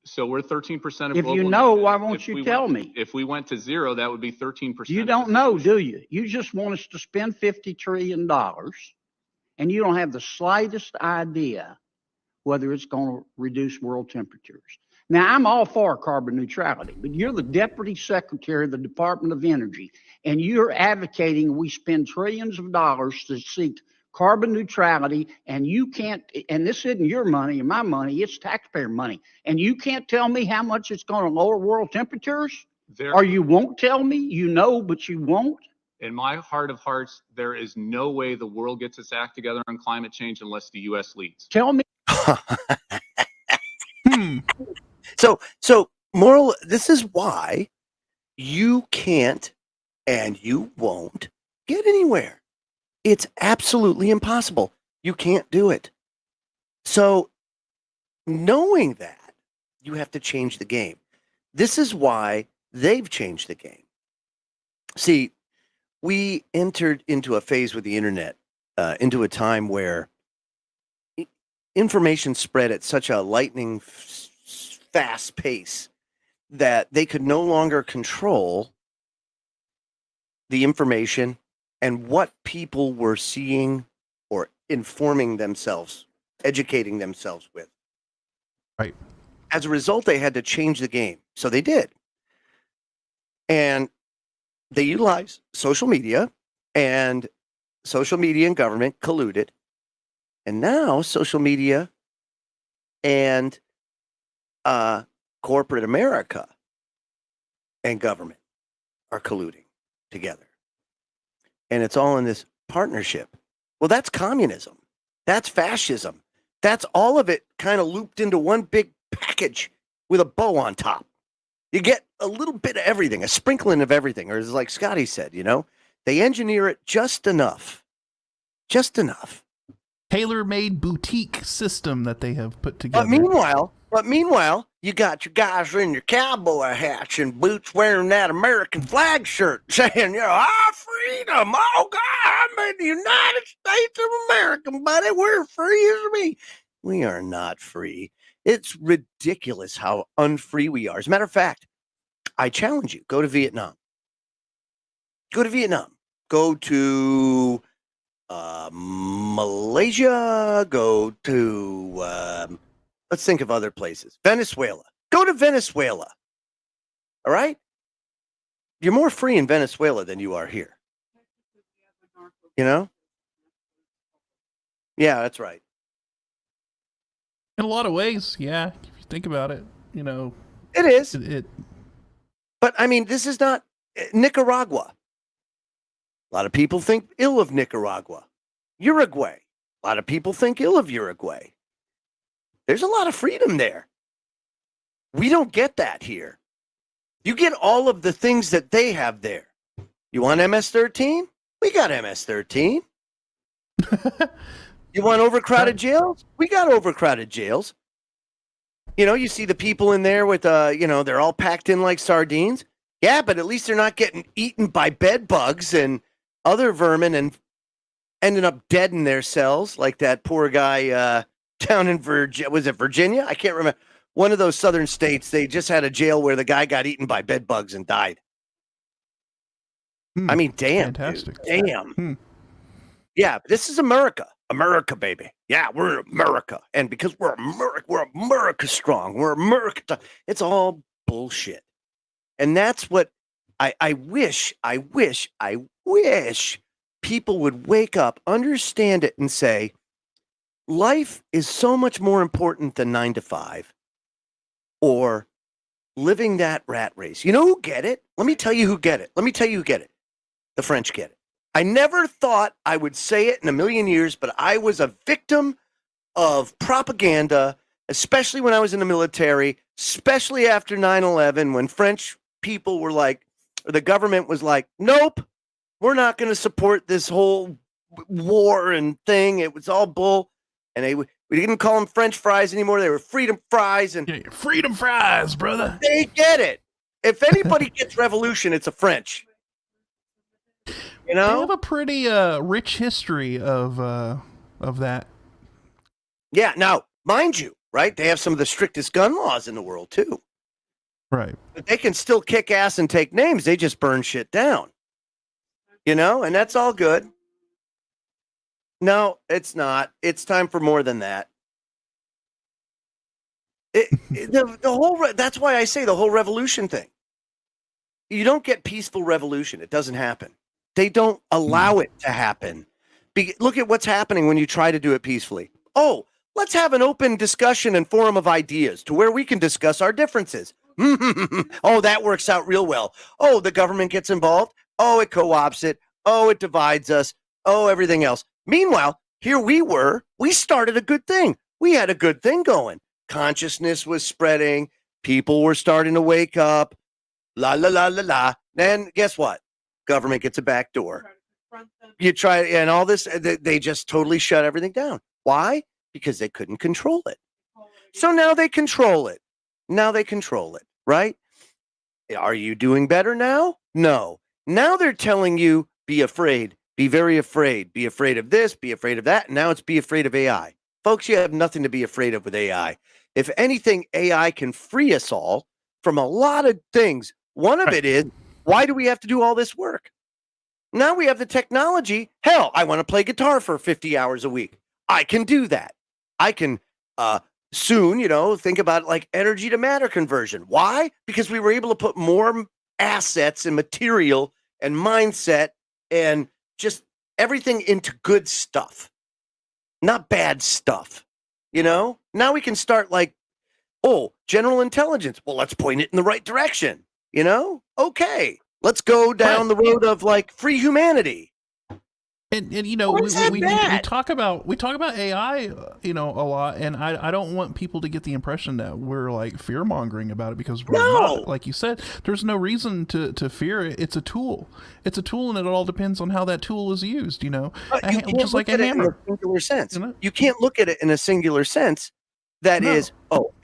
So we're 13% of If global you know, emissions. why won't If you we tell went- me? If we went to zero, that would be 13%. You don't know, do you? You just want us to spend $50 trillion and you don't have the slightest idea whether it's going to reduce world temperatures. Now, I'm all for carbon neutrality, but you're the Deputy Secretary of the Department of Energy, and you're advocating we spend trillions of dollars to seek carbon neutrality, and you can't, and this isn't your money or my money, it's taxpayer money, and you can't tell me how much it's going to lower world temperatures? Or you won't tell me? You know, but you won't? In my heart of hearts, there is no way the world gets its act together on climate change unless the U.S. leads. Tell me. So moral, this is why you can't and you won't get anywhere. It's absolutely impossible. You can't do it. So knowing that, you have to change the game. This is why they've changed the game. See, we entered into a phase with the internet, into a time where information spread at such a lightning fast pace that they could no longer control the information and what people were seeing or informing themselves, educating themselves with. Right. As a result, they had to change the game. So they did. And they utilized social media, and social media and government colluded. And now social media and corporate America and government are colluding together. And it's all in this partnership. Well, that's communism. That's fascism. That's all of it kind of looped into one big package with a bow on top. You get a little bit of everything, a sprinkling of everything. Or as like Scotty said, they engineer it just enough. Just enough. Tailor-made boutique system that they have put together. But meanwhile, you got your guys in your cowboy hats and boots wearing that American flag shirt saying, our freedom. Oh, God, I'm in the United States of America, buddy. We're free as me. We are not free. It's ridiculous how unfree we are. As a matter of fact, I challenge you, go to Vietnam. Go to Vietnam. Go to Malaysia. Go to, let's think of other places. Venezuela. Go to Venezuela. All right? You're more free in Venezuela than you are here. Yeah, that's right. In a lot of ways, yeah. If you think about it, It is. But I mean, this is not Nicaragua. A lot of people think ill of Nicaragua. Uruguay. A lot of people think ill of Uruguay. There's a lot of freedom there. We don't get that here. You get all of the things that they have there. You want MS-13? We got MS-13. You want overcrowded jails? We got overcrowded jails. You see the people in there with, they're all packed in like sardines. Yeah, but at least they're not getting eaten by bed bugs and other vermin and ending up dead in their cells like that poor guy down in Virginia. Was it Virginia? I can't remember. One of those southern states, they just had a jail where the guy got eaten by bed bugs and died. I mean, damn. Fantastic. Dude, damn. Yeah, this is America. America, baby. Yeah, we're America. And because we're America strong. We're America. It's all bullshit. And that's what I wish people would wake up, understand it, and say, life is so much more important than 9 to 5 or living that rat race. You know who get it? Let me tell you who get it. The French get it. I never thought I would say it in a million years, but I was a victim of propaganda, especially when I was in the military, especially after 9/11, when French people were like, or the government was like, nope, we're not going to support this whole war and thing. It was all bull. And we didn't call them French fries anymore. They were freedom fries. And Yeah, freedom fries, brother. they get it. If anybody gets revolution, it's a French. You They know? have a pretty rich history of that. Yeah. Now, mind you, right? They have some of the strictest gun laws in the world, too. Right. But they can still kick ass and take names. They just burn shit down. You know? And that's all good. No, it's not. It's time for more than that. The whole that's why I say the whole revolution thing. You don't get peaceful revolution. It doesn't happen. They don't allow it to happen. Look at what's happening when you try to do it peacefully. Oh, let's have an open discussion and forum of ideas to where we can discuss our differences. Oh, that works out real well. Oh, the government gets involved. Oh, it co-ops it. Oh, it divides us. Oh, everything else. Meanwhile, here we started a good thing. We had a good thing going. Consciousness was spreading. People were starting to wake up. La, la, la, la, la. Then guess what? Government gets a back door. You try, and all this, they just totally shut everything down. Why? Because they couldn't control it. So now they control it. Right? Are you doing better now? No. Now they're telling you, be afraid. Be very afraid. Be afraid of this. Be afraid of that. And now it's be afraid of AI. Folks, you have nothing to be afraid of with AI. If anything, AI can free us all from a lot of things. One of it is, why do we have to do all this work? Now we have the technology. Hell, I want to play guitar for 50 hours a week. I can do that. I can soon, think about like energy to matter conversion. Why? Because we were able to put more assets and material and mindset and just everything into good stuff, not bad stuff. Now we can start like, general intelligence. Well, let's point it in the right direction. Okay, let's go down the road of like free humanity. And we talk about AI, a lot, and I don't want people to get the impression that we're like fear mongering about it, because we're not. Like you said, there's no reason to fear it. It's a tool. It's a tool, and it all depends on how that tool is used. Just like a hammer. In a singular sense. You can't look at it in a singular sense. That is,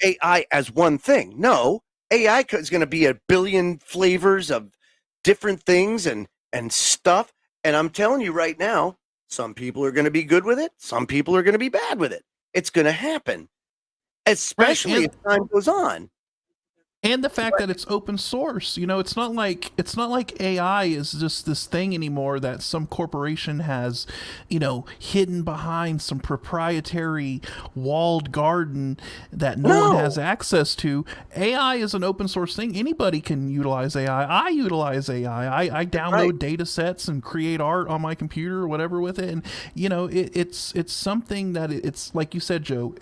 AI as one thing. No, AI is going to be a billion flavors of different things and stuff. And I'm telling you right now, some people are going to be good with it. Some people are going to be bad with it. It's going to happen, especially as time goes on. And the fact that it's open source, it's not like AI is just this thing anymore that some corporation has, hidden behind some proprietary walled garden that no one has access to. AI is an open source thing. Anybody can utilize AI. I utilize AI. I download data sets and create art on my computer or whatever with it. And it's something that it's like you said, Joe.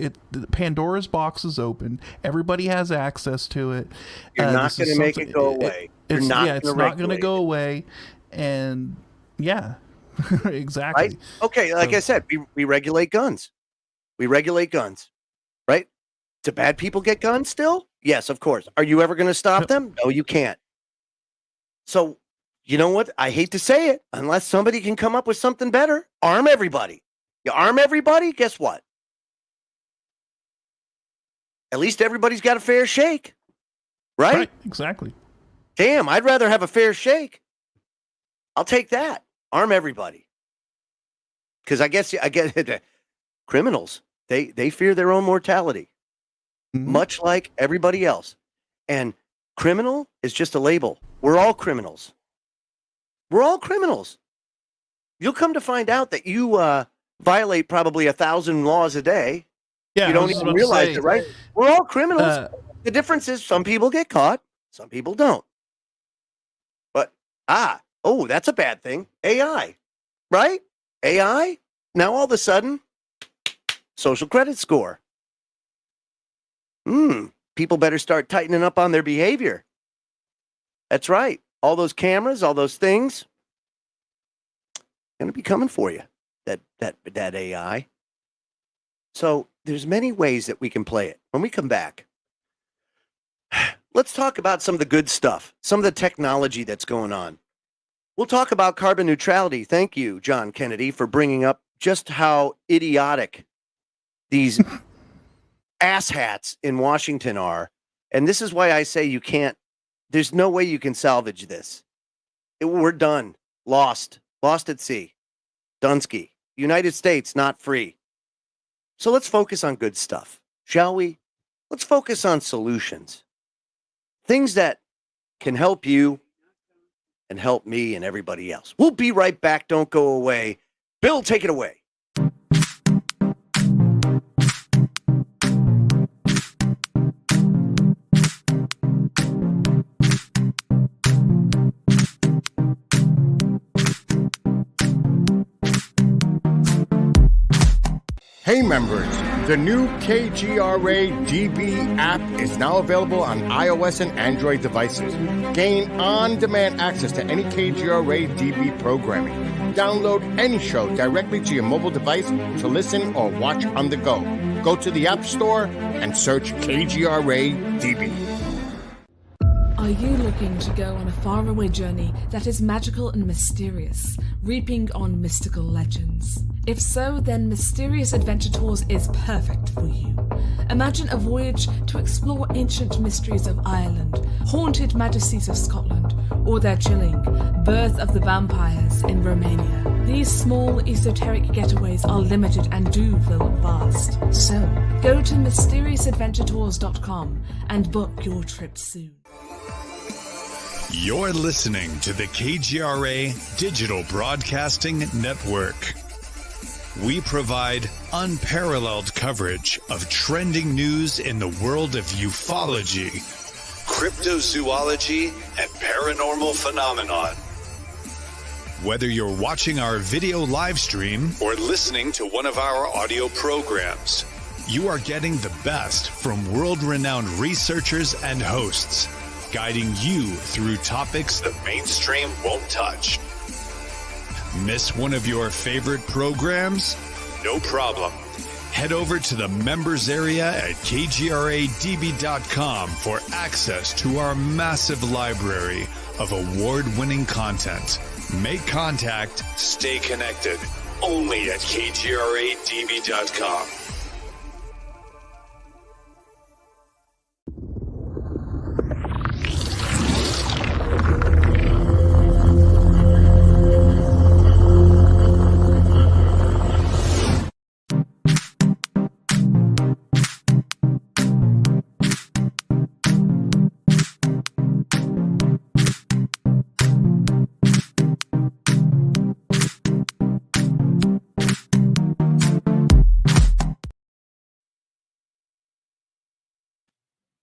Pandora's box is open. Everybody has access to it. You're not going to make it go away. It's not going to go away. And exactly. Right? Okay, like I said, we regulate guns. Right? Do bad people get guns still? Yes, of course. Are you ever going to stop them? No, you can't. So, you know what? I hate to say it, unless somebody can come up with something better, arm everybody. You arm everybody, guess what? At least everybody's got a fair shake. Right? Exactly. Damn, I'd rather have a fair shake. I'll take that. Arm everybody. Because I get it. Criminals, they fear their own mortality, much like everybody else. And criminal is just a label. We're all criminals. You'll come to find out that you violate probably 1,000 laws a day. Yeah, you don't even realize it, right? We're all criminals. The difference is some people get caught, some people don't. But, that's a bad thing. AI, right? AI, now all of a sudden, social credit score. people better start tightening up on their behavior. That's right. All those cameras, all those things, going to be coming for you, that AI. So there's many ways that we can play it. When we come back, let's talk about some of the good stuff, some of the technology that's going on. We'll talk about carbon neutrality. Thank you, John Kennedy, for bringing up just how idiotic these asshats in Washington are. And this is why I say you can't, there's no way you can salvage this. We're done. Lost at sea. Dunsky. United States, not free. So let's focus on good stuff, shall we? Let's focus on solutions. Things that can help you and help me and everybody else. We'll be right back. Don't go away. Bill, take it away. Hey members, the new KGRA DB app is now available on iOS and Android devices. Gain on-demand access to any KGRA DB programming. Download any show directly to your mobile device to listen or watch on the go. Go to the App Store and search KGRA DB. Are you looking to go on a faraway journey that is magical and mysterious, reaping on mystical legends? If so, then Mysterious Adventure Tours is perfect for you. Imagine a voyage to explore ancient mysteries of Ireland, haunted majesties of Scotland, or their chilling Birth of the Vampires in Romania. These small esoteric getaways are limited and do fill fast. So, go to mysteriousAdventuretours.com and book your trip soon. You're listening to the KGRA Digital Broadcasting Network. We provide unparalleled coverage of trending news in the world of ufology, cryptozoology, and paranormal phenomenon. Whether you're watching our video live stream or listening to one of our audio programs, you are getting the best from world-renowned researchers and hosts, guiding you through topics the mainstream won't touch. Miss one of your favorite programs? No problem. Head over to the members area at kgradb.com for access to our massive library of award-winning content. Make contact, stay connected, only at kgradb.com.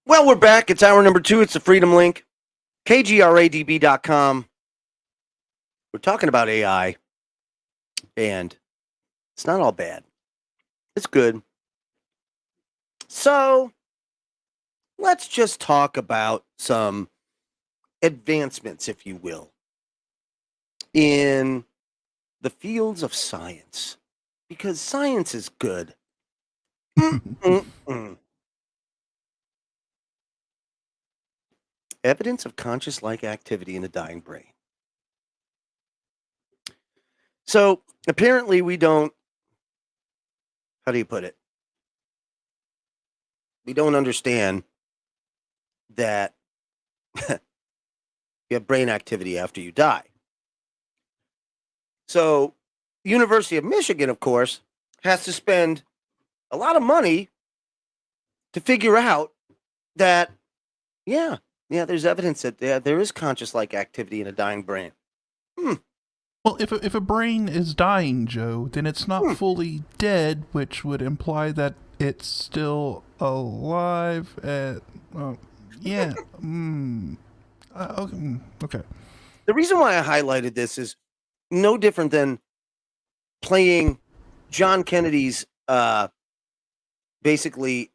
Well, we're back. It's hour number 2. It's the Freedom Link. KGRADB.com. We're talking about AI. And it's not all bad. It's good. So, let's just talk about some advancements, if you will, in the fields of science. Because science is good. Evidence of conscious-like activity in a dying brain. So, apparently we don't, how do you put it? We don't understand that you have brain activity after you die. So, University of Michigan, of course, has to spend a lot of money to figure out that, yeah, there's evidence that there is conscious-like activity in a dying brain. Well, if a brain is dying, Joe, then it's not fully dead, which would imply that it's still alive. Okay. The reason why I highlighted this is no different than playing John Kennedy's basically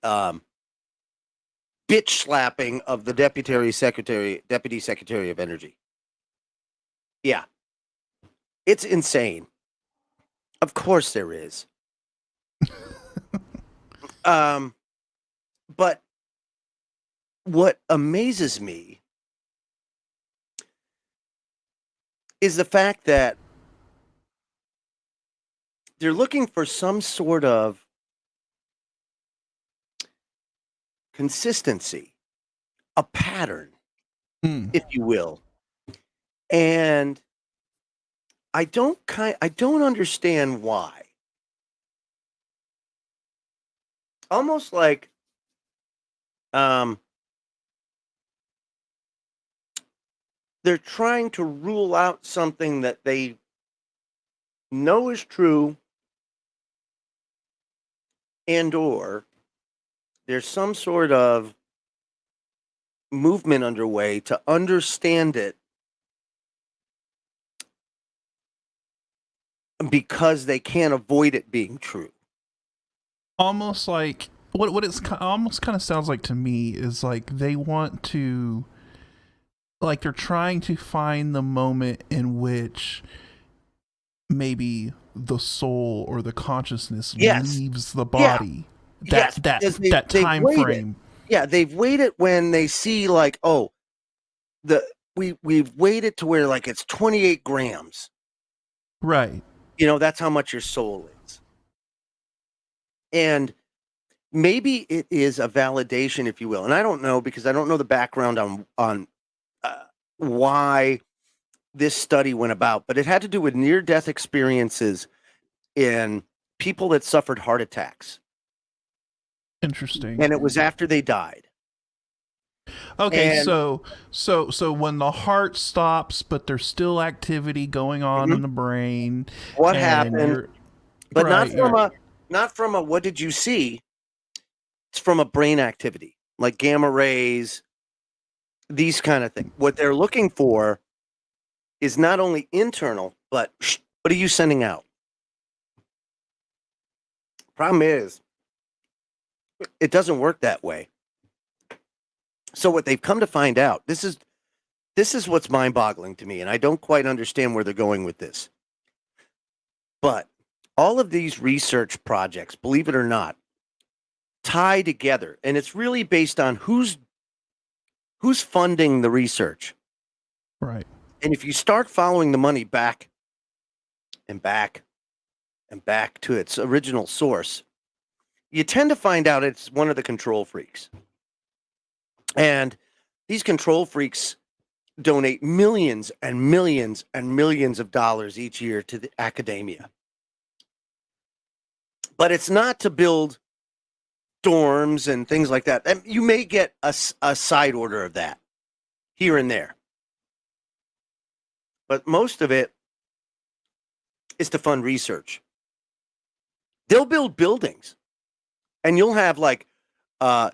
bitch slapping of the deputy secretary of energy. Yeah. It's insane. Of course there is. But what amazes me is the fact that they're looking for some sort of consistency, a pattern, if you will. And I don't understand why. Almost like they're trying to rule out something that they know is true, and or there's some sort of movement underway to understand it because they can't avoid it being true. Almost like what it's almost kind of sounds like to me is like they want to, like they're trying to find the moment in which maybe the soul or the consciousness leaves the body. Yeah. That time frame. Yeah, they've waited when they see like, oh, we've waited to where like it's 28 grams. Right. You know, that's how much your soul is. And maybe it is a validation, if you will. And I don't know, because I don't know the background on why this study went about, but it had to do with near-death experiences in people that suffered heart attacks. Interesting. And it was after they died. Okay, And- so when the heart stops, but there's still activity going on in the brain. What and happened? But right, not from a what did you see? It's from a brain activity, like gamma rays, these kind of things. What they're looking for is not only internal, but what are you sending out? Problem is, it doesn't work that way. So what they've come to find out, this is what's mind-boggling to me, and I don't quite understand where they're going with this. But all of these research projects, believe it or not, tie together, and it's really based on who's funding the research. Right. And if you start following the money back and back and back to its original source, you tend to find out it's one of the control freaks. And these control freaks donate millions and millions and millions of dollars each year to the academia. But it's not to build dorms and things like that. And you may get a side order of that here and there. But most of it is to fund research. They'll build buildings. And you'll have like, Dr.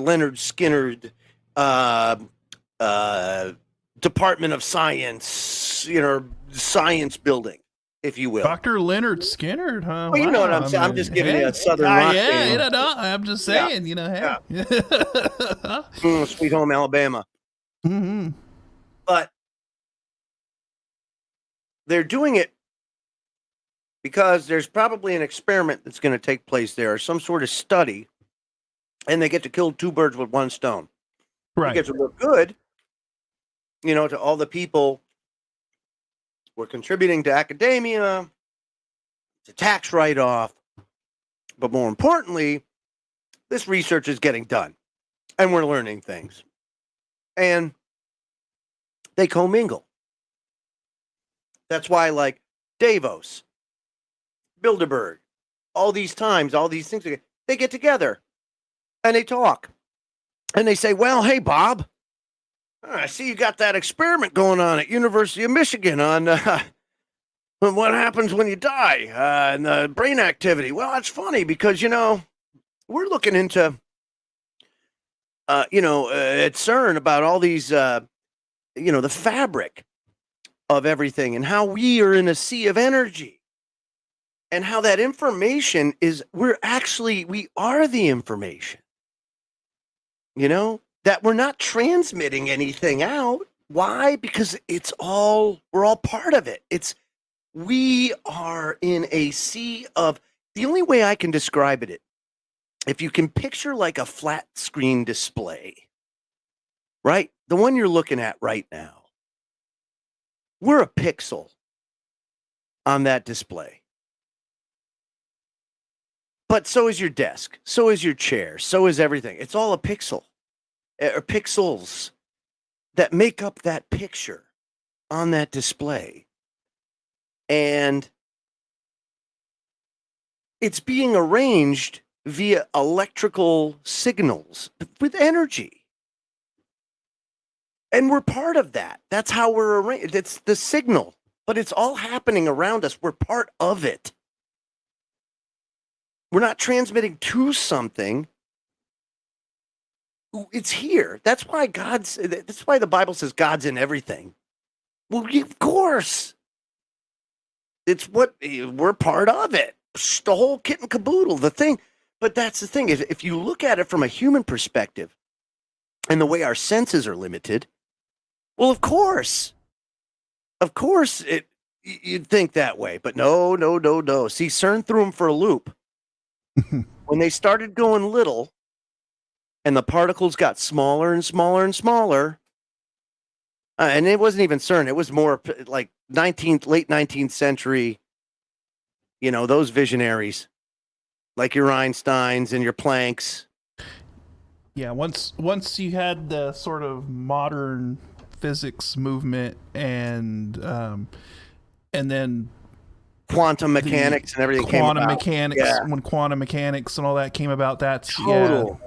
Leonard Skinner, Department of Science, science building, if you will. Dr. Leonard Skinner, huh? Well, you know what I'm saying. I'm just giving you a Southern rock. Yeah, I'm just saying, hey. Yeah. Sweet Home Alabama. Mm-hmm. But they're doing it because there's probably an experiment that's going to take place there, or some sort of study, and they get to kill two birds with one stone. Right. It gets to look good, to all the people who are contributing to academia, it's a tax write-off, but more importantly, this research is getting done, and we're learning things. And they commingle. That's why, like, Davos, Bilderberg, all these things, they get together and they talk and they say, well, hey, Bob, I see you got that experiment going on at University of Michigan on what happens when you die and the brain activity. Well, that's funny because, we're looking into, at CERN about all these, the fabric of everything and how we are in a sea of energy. And how that information is, we are the information. that we're not transmitting anything out. Why? Because we're all part of it. We are in a sea of, the only way I can describe it, if you can picture like a flat screen display, right? The one you're looking at right now, we're a pixel on that display. But so is your desk, so is your chair, so is everything. It's all a pixel, or pixels that make up that picture on that display. And it's being arranged via electrical signals with energy. And we're part of that. That's how we're arranged. It's the signal, but it's all happening around us. We're part of it. We're not transmitting to something. It's here. That's why the Bible says God's in everything. Well, of course. It's what we're part of it. The whole kit and caboodle, the thing. But that's the thing. If you look at it from a human perspective and the way our senses are limited, well, of course, you'd think that way. But no. See, CERN threw them for a loop. When they started going little and the particles got smaller and smaller and smaller, and it wasn't even CERN, it was more like late 19th century, those visionaries like your Einsteins and your Plancks. Yeah, once you had the sort of modern physics movement and then quantum mechanics and everything came about. When quantum mechanics and all that came about, that's total.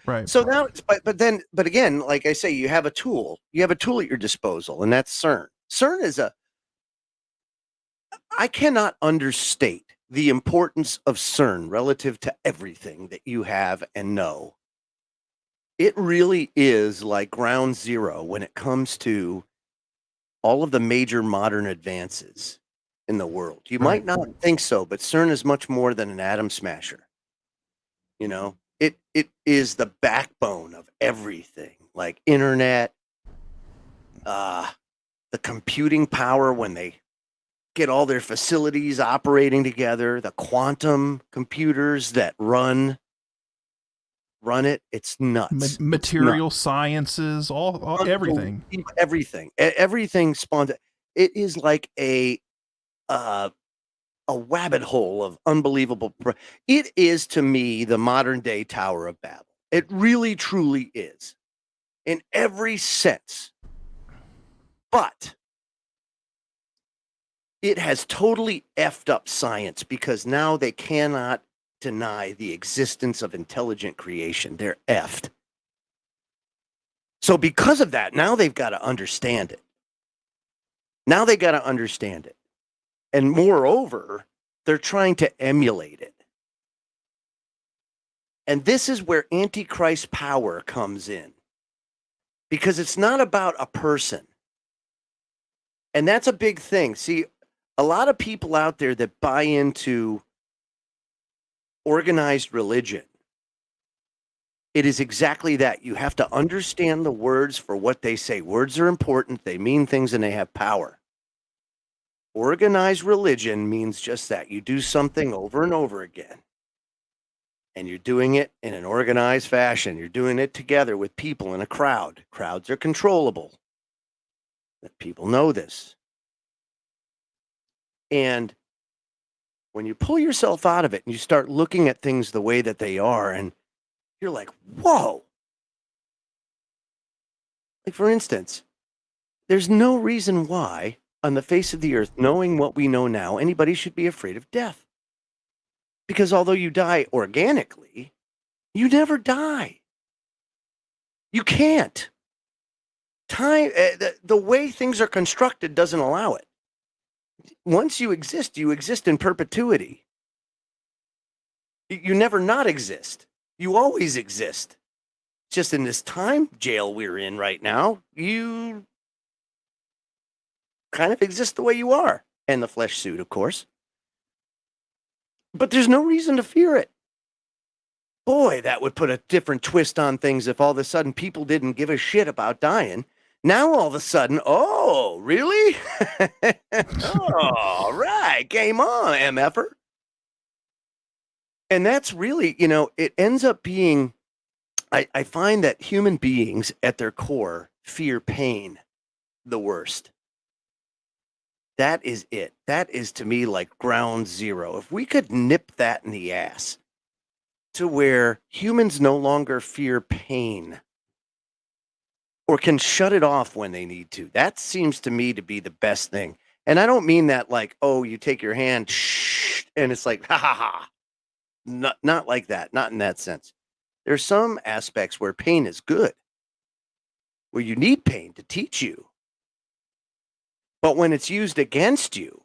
Right. So now, but again, like I say, you have a tool at your disposal, and that's CERN. CERN is I cannot understate the importance of CERN relative to everything that you have and know. It really is like ground zero when it comes to all of the major modern advances in the world. You might not think so, but CERN is much more than an atom smasher. It is the backbone of everything, like internet, the computing power when they get all their facilities operating together, the quantum computers that run it. It's nuts. Material sciences, all everything. Everything spawns. It is like a rabbit hole of unbelievable. It is, to me, the modern day Tower of Babel. It really, truly is, in every sense. But it has totally effed up science because now they cannot deny the existence of intelligent creation. They're effed. So because of that, now they've got to understand it. And moreover, they're trying to emulate it. And this is where Antichrist power comes in. Because it's not about a person. And that's a big thing. See, a lot of people out there that buy into organized religion, it is exactly that. You have to understand the words for what they say. Words are important. They mean things and they have power. Organized religion means just that. You do something over and over again. And you're doing it in an organized fashion. You're doing it together with people in a crowd. Crowds are controllable. That people know this. And when you pull yourself out of it and you start looking at things the way that they are, and you're like, whoa. Like, for instance, there's no reason why on the face of the earth, knowing what we know now, anybody should be afraid of death. Because although you die organically, you never die. You can't. Time, the way things are constructed doesn't allow it. Once you exist in perpetuity. You never not exist. You always exist. Just in this time jail we're in right now, you kind of exist the way you are. And the flesh suit, of course. But there's no reason to fear it. Boy, that would put a different twist on things if all of a sudden people didn't give a shit about dying. Now all of a sudden, oh, really? All right, game on, MFer. And that's really, it ends up being, I find that human beings at their core fear pain the worst. That is it. That is to me like ground zero. If we could nip that in the ass to where humans no longer fear pain or can shut it off when they need to, that seems to me to be the best thing. And I don't mean that like, oh, you take your hand and it's like, ha ha ha. Not like that. Not in that sense. There's some aspects where pain is good, where you need pain to teach you. But when it's used against you,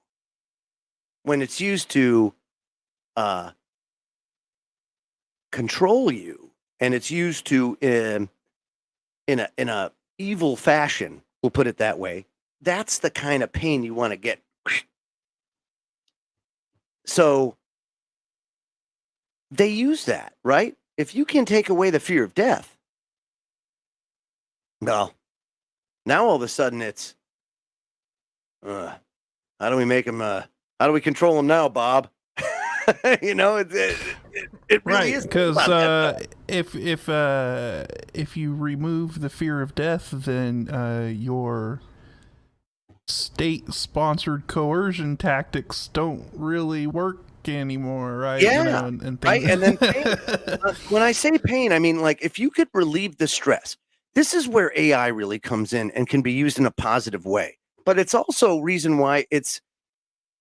when it's used to control you, and it's used to in a evil fashion, we'll put it that way, that's the kind of pain you want to get. So they use that, right? If you can take away the fear of death, well, now all of a sudden it's, how do we make him, how do we control him now, Bob? It really Right, is. because if you remove the fear of death, then your state-sponsored coercion tactics don't really work anymore, right? Yeah, and right. things. And then pain, when I say pain, I mean like if you could relieve the stress. This is where AI really comes in and can be used in a positive way. But it's also reason why it's,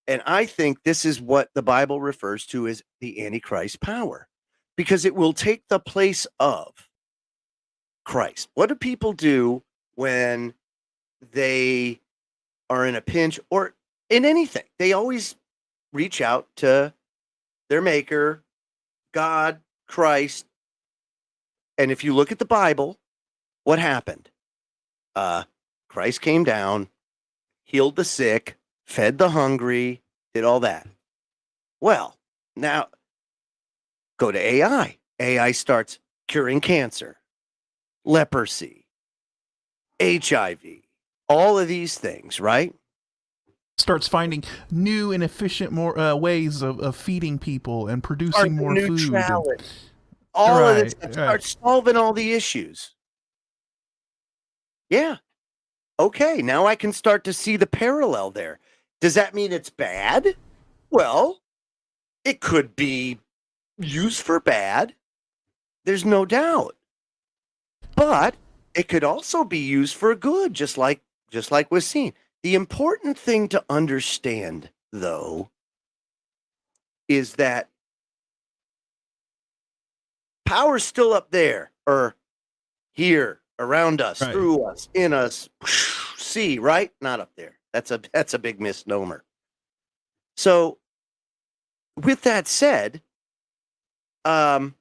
and I think this is what the Bible refers to as the Antichrist power, because it will take the place of Christ. What do people do when they are in a pinch or in anything? They always reach out to their maker, God, Christ. And if you look at the Bible, what happened? Christ came down, healed the sick, fed the hungry, did all that. Well, now go to AI. AI starts curing cancer, leprosy, HIV, all of these things, right? Starts finding new and efficient more ways of feeding people and producing more food. Neutrality. All of this Right. starts solving all the issues. Yeah. Okay, now I can start to see the parallel there. Does that mean it's bad? Well, it could be used for bad. There's no doubt. But it could also be used for good, just like was seen. The important thing to understand, though, is that power's still up there, or here, around us, Right. through us, in us, see, right? Not up there. That's a big misnomer. So, with that said, It's I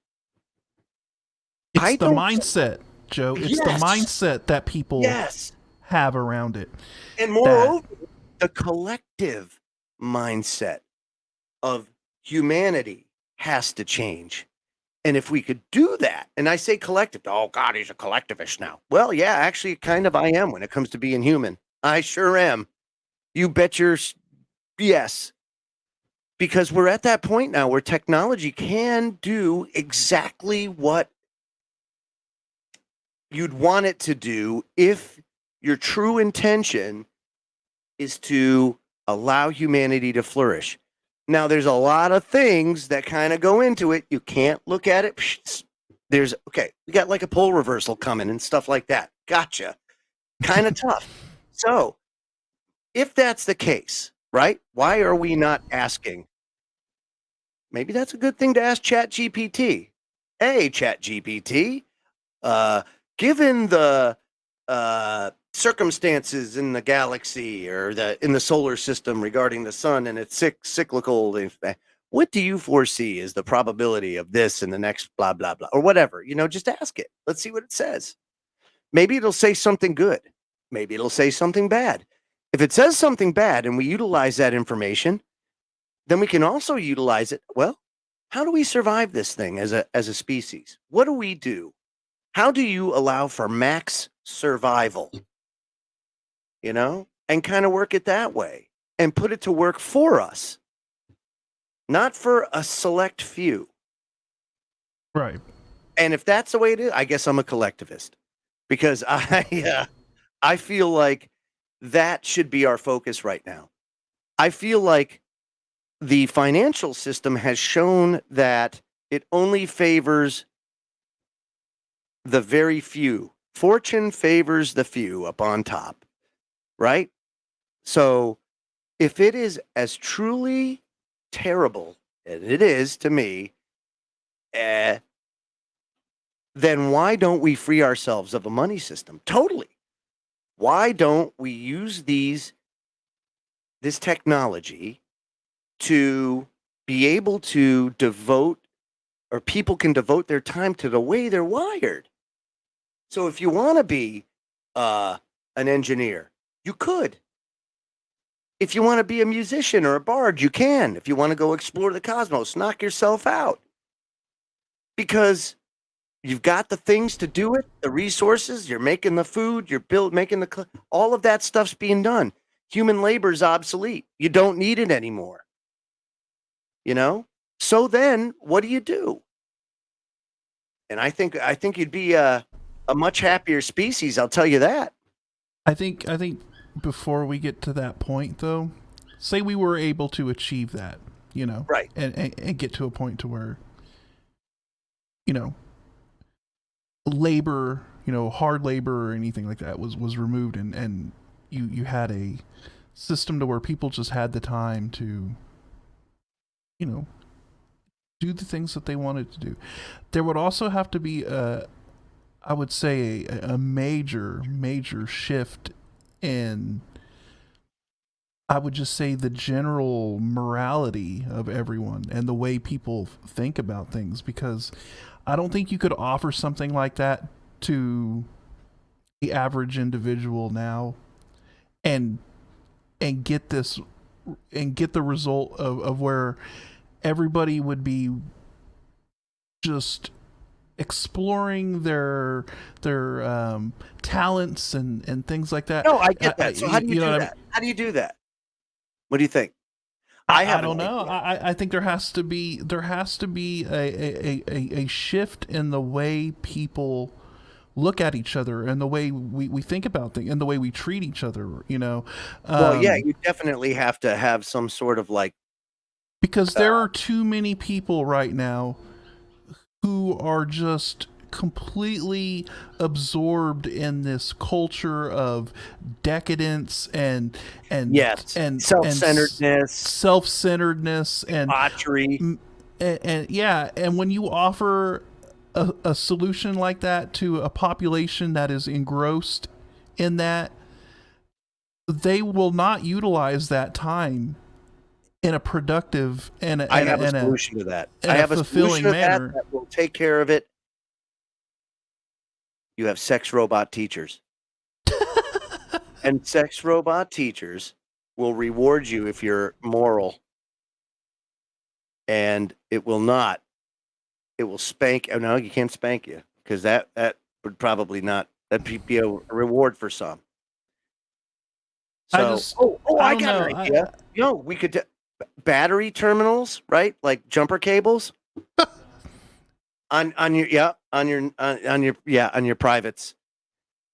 the don't- mindset, Joe. It's the Yes. mindset that people yes. have around it. And moreover, the collective mindset of humanity has to change. And if we could do that, and I say collective, oh God, he's a collectivist now. Well, yeah, actually, kind of I am when it comes to being human. I sure am. You bet your yes. Because we're at that point now where technology can do exactly what you'd want it to do if your true intention is to allow humanity to flourish. Now, there's a lot of things that kind of go into it. You can't look at it. We got like a pole reversal coming and stuff like that. Gotcha. Kind of tough. So, if that's the case, right, why are we not asking? Maybe that's a good thing to ask ChatGPT. Hey, ChatGPT, given the circumstances in the galaxy or in the solar system regarding the sun and its cyclical, what do you foresee is the probability of this in the next blah, blah, blah, or whatever? Just ask it. Let's see what it says. Maybe it'll say something good. Maybe it'll say something bad. If it says something bad and we utilize that information, then we can also utilize it. Well, how do we survive this thing as a species? What do we do? How do you allow for max survival? You know, and kind of work it that way and put it to work for us, not for a select few. Right. And if that's the way it is, I guess I'm a collectivist, because I feel like that should be our focus right now. I feel like the financial system has shown that it only favors the very few. Fortune favors the few up on top, right? So if it is as truly terrible as it is to me, then why don't we free ourselves of a money system? Totally. Why don't we use this technology to be able to devote, or people can devote their time to the way they're wired? So if you want to be an engineer, you could. If you want to be a musician or a bard, you can. If you want to go explore the cosmos, knock yourself out. Because you've got the things to do it, the resources, you're making the food, you're making all of that stuff's being done. Human labor is obsolete. You don't need it anymore. You know? So then what do? And I think you'd be a much happier species, I'll tell you that. I think before we get to that point, though, say we were able to achieve that, you know, right, and get to a point to where, you know, labor, you know, hard labor or anything like that was removed, and you had a system to where people just had the time to, you know, do the things that they wanted to do. There would also have to be I would say a major shift in, I would just say, the general morality of everyone and the way people think about things, because I don't think you could offer something like that to the average individual now and get this and get the result of where everybody would be just exploring their talents and things like that. No, I get that. So how do you do that? How do you do that? What do you think? I don't know. I think there has to be a shift in the way people look at each other and the way we think about things and the way we treat each other, you know. Well, yeah, you definitely have to have some sort of like, because there are too many people right now who are just completely absorbed in this culture of decadence and self-centeredness and debauchery. And yeah, and when you offer a solution like that to a population that is engrossed in that, they will not utilize that time in a productive and I have a solution to that. I have a solution to that will take care of it. You have sex robot teachers. And sex robot teachers will reward you if you're moral. And it will not. It will spank. Oh, no, you can't spank you, because that would probably not. That'd be a reward for some. So, I got an idea. You know, we could battery terminals, right? Like jumper cables on your privates.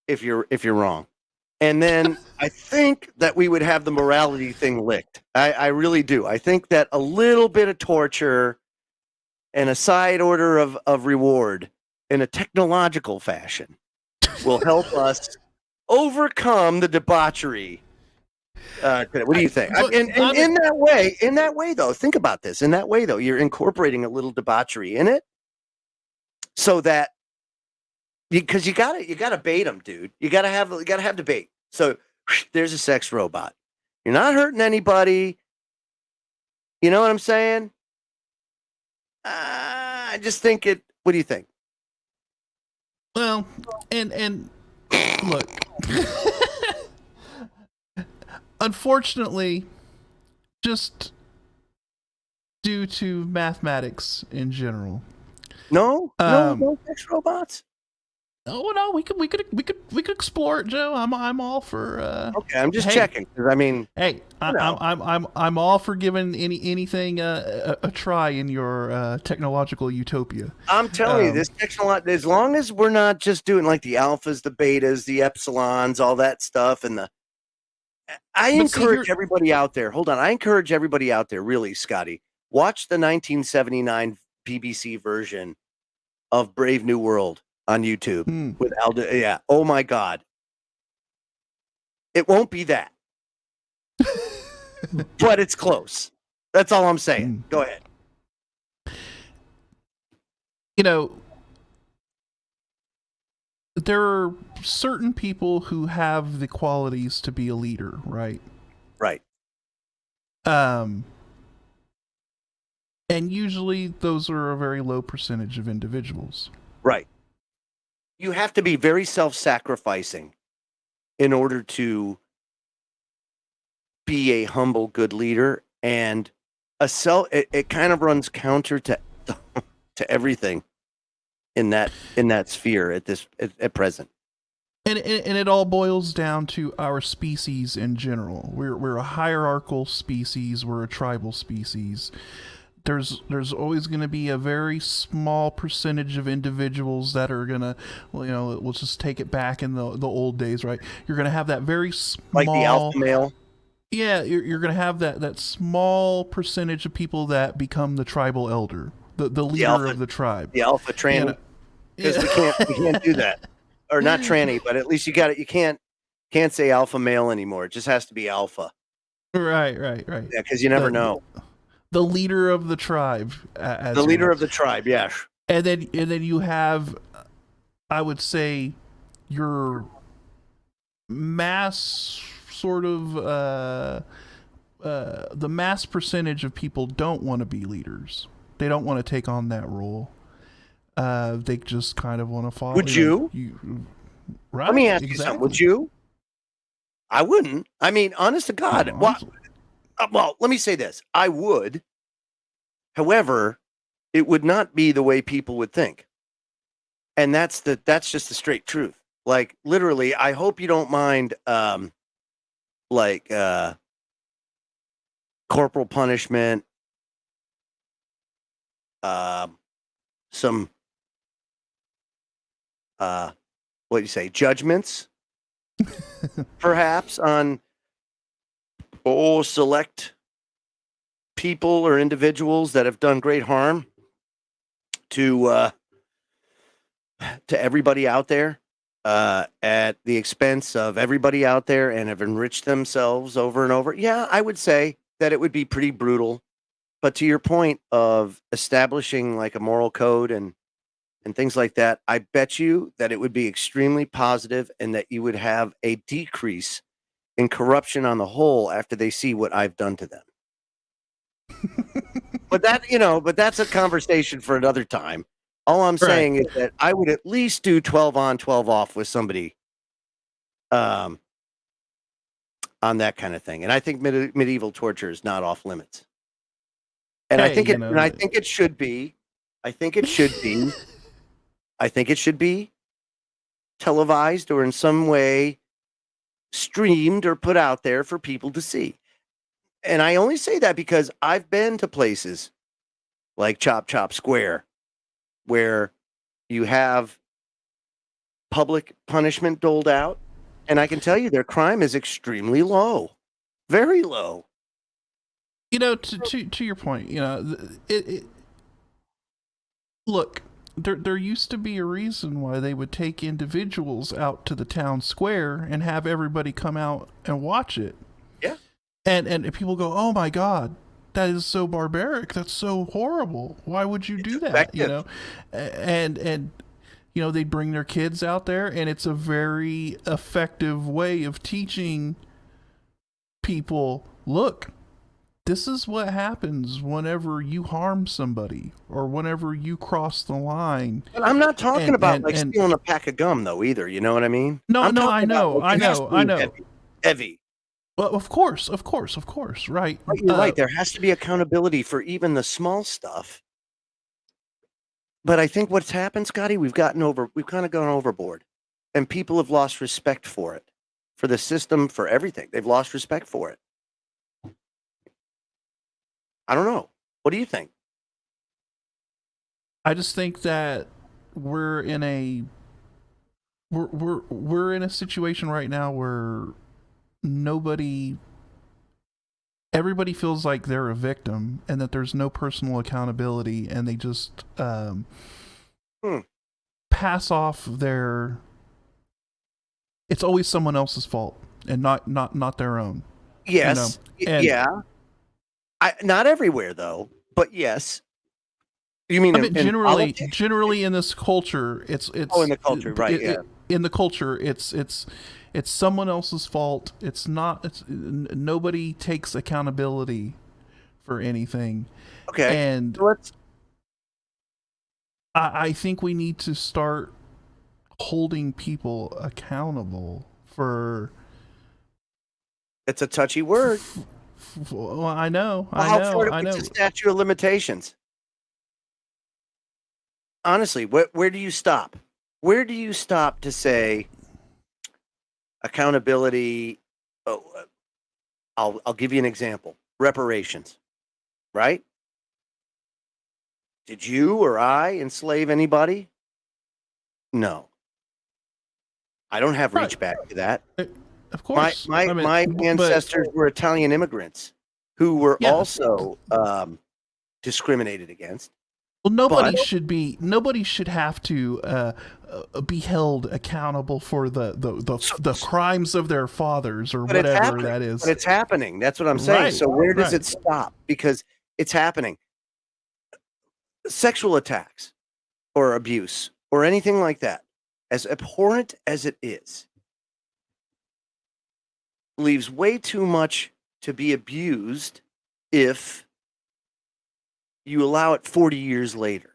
If you're wrong, and then I think that we would have the morality thing licked. I really do. I think that a little bit of torture and a side order of reward in a technological fashion will help us overcome the debauchery. What do you think? In that way, though, think about this. In that way, though, you're incorporating a little debauchery in it, so that because you gotta bait them, dude. You gotta have debate. So there's a sex robot. You're not hurting anybody. You know what I'm saying? I just think it. What do you think? Well, and look. Unfortunately, just due to mathematics in general. No sex robots. Oh no, we could explore it, Joe. I'm all for. Okay, I'm just checking because I mean, hey, I'm all for giving anything a try in your technological utopia. I'm telling you, this technology, as long as we're not just doing like the alphas, the betas, the epsilons, all that stuff, and I encourage everybody out there. Hold on, I encourage everybody out there, really, Scotty, watch the 1979 BBC version of Brave New World on YouTube with Aldo. Yeah. Oh my God. It won't be that, but it's close. That's all I'm saying. Go ahead. You know, there are certain people who have the qualities to be a leader, right? Right. And usually those are a very low percentage of individuals. Right. You have to be very self-sacrificing in order to be a humble, good leader. And it kind of runs counter to everything in that sphere at present. And it all boils down to our species in general. We're a hierarchical species. We're a tribal species. There's always going to be a very small percentage of individuals that are going to, we'll just take it back in the old days, right? You're going to have that very small, like the alpha male. Yeah, you're going to have that small percentage of people that become the tribal elder, the leader of the tribe, the alpha tranny. Because we can't do that, or not tranny, but at least you got it. You can't say alpha male anymore. It just has to be alpha. Right. Yeah, because you never know. The leader of the tribe. The leader of the tribe, yes. And then you have, I would say, your mass sort of, the mass percentage of people don't want to be leaders. They don't want to take on that role. They just kind of want to follow. Would you? Right. Let me ask you something. Would you? I wouldn't. I mean, honest to God. Well, let me say this. I would. However, it would not be the way people would think. And that's just the straight truth. Like, literally, I hope you don't mind, corporal punishment, some, what do you say, judgments, perhaps, on select people or individuals that have done great harm to everybody out there, at the expense of everybody out there, and have enriched themselves over and over. Yeah, I would say that it would be pretty brutal. But to your point of establishing like a moral code and things like that, I bet you that it would be extremely positive, and that you would have a decrease in corruption on the whole after they see what I've done to them. But that's a conversation for another time. All I'm saying is that I would at least do 12 on, 12 off with somebody on that kind of thing. And I think medieval torture is not off limits. And I think it should be. I think it should be televised or in some way streamed or put out there for people to see. And I only say that because I've been to places like Chop Chop Square where you have public punishment doled out, and I can tell you their crime is extremely low, very low. To your point, look, there used to be a reason why they would take individuals out to the town square and have everybody come out and watch it. Yeah. And people go, "Oh my God, that is so barbaric. That's so horrible. Why would you do that?" Effective. And they bring their kids out there, and it's a very effective way of teaching people, look, this is what happens whenever you harm somebody or whenever you cross the line. But I'm not talking about stealing a pack of gum though either. You know what I mean? No, I know. Heavy. Well, of course, right? But you're right. There has to be accountability for even the small stuff. But I think what's happened, Scotty, we've kind of gone overboard, and people have lost respect for it, for the system, for everything. They've lost respect for it. I don't know. What do you think? I just think that we're in a situation right now where everybody feels like they're a victim and that there's no personal accountability, and they just pass off it's always someone else's fault and not their own. Yes. Yeah. Not everywhere though, but yes. You mean, I mean, generally in this culture, it's in the culture, right? In the culture, it's someone else's fault. Nobody takes accountability for anything. Okay. And I think we need to start holding people accountable for. It's a touchy word. Well, I know. How far do we statute of limitations? Honestly, where do you stop? Where do you stop to say accountability? Oh, I'll give you an example. Reparations, right? Did you or I enslave anybody? No. I don't have reach back to that. Of course. My ancestors were Italian immigrants who were also discriminated against. Well, nobody should have to be held accountable for the crimes of their fathers or whatever that is. But it's happening. That's what I'm saying. Right, so where does it stop? Because it's happening. Sexual attacks or abuse or anything like that, as abhorrent as it is, leaves way too much to be abused if you allow it 40 years later,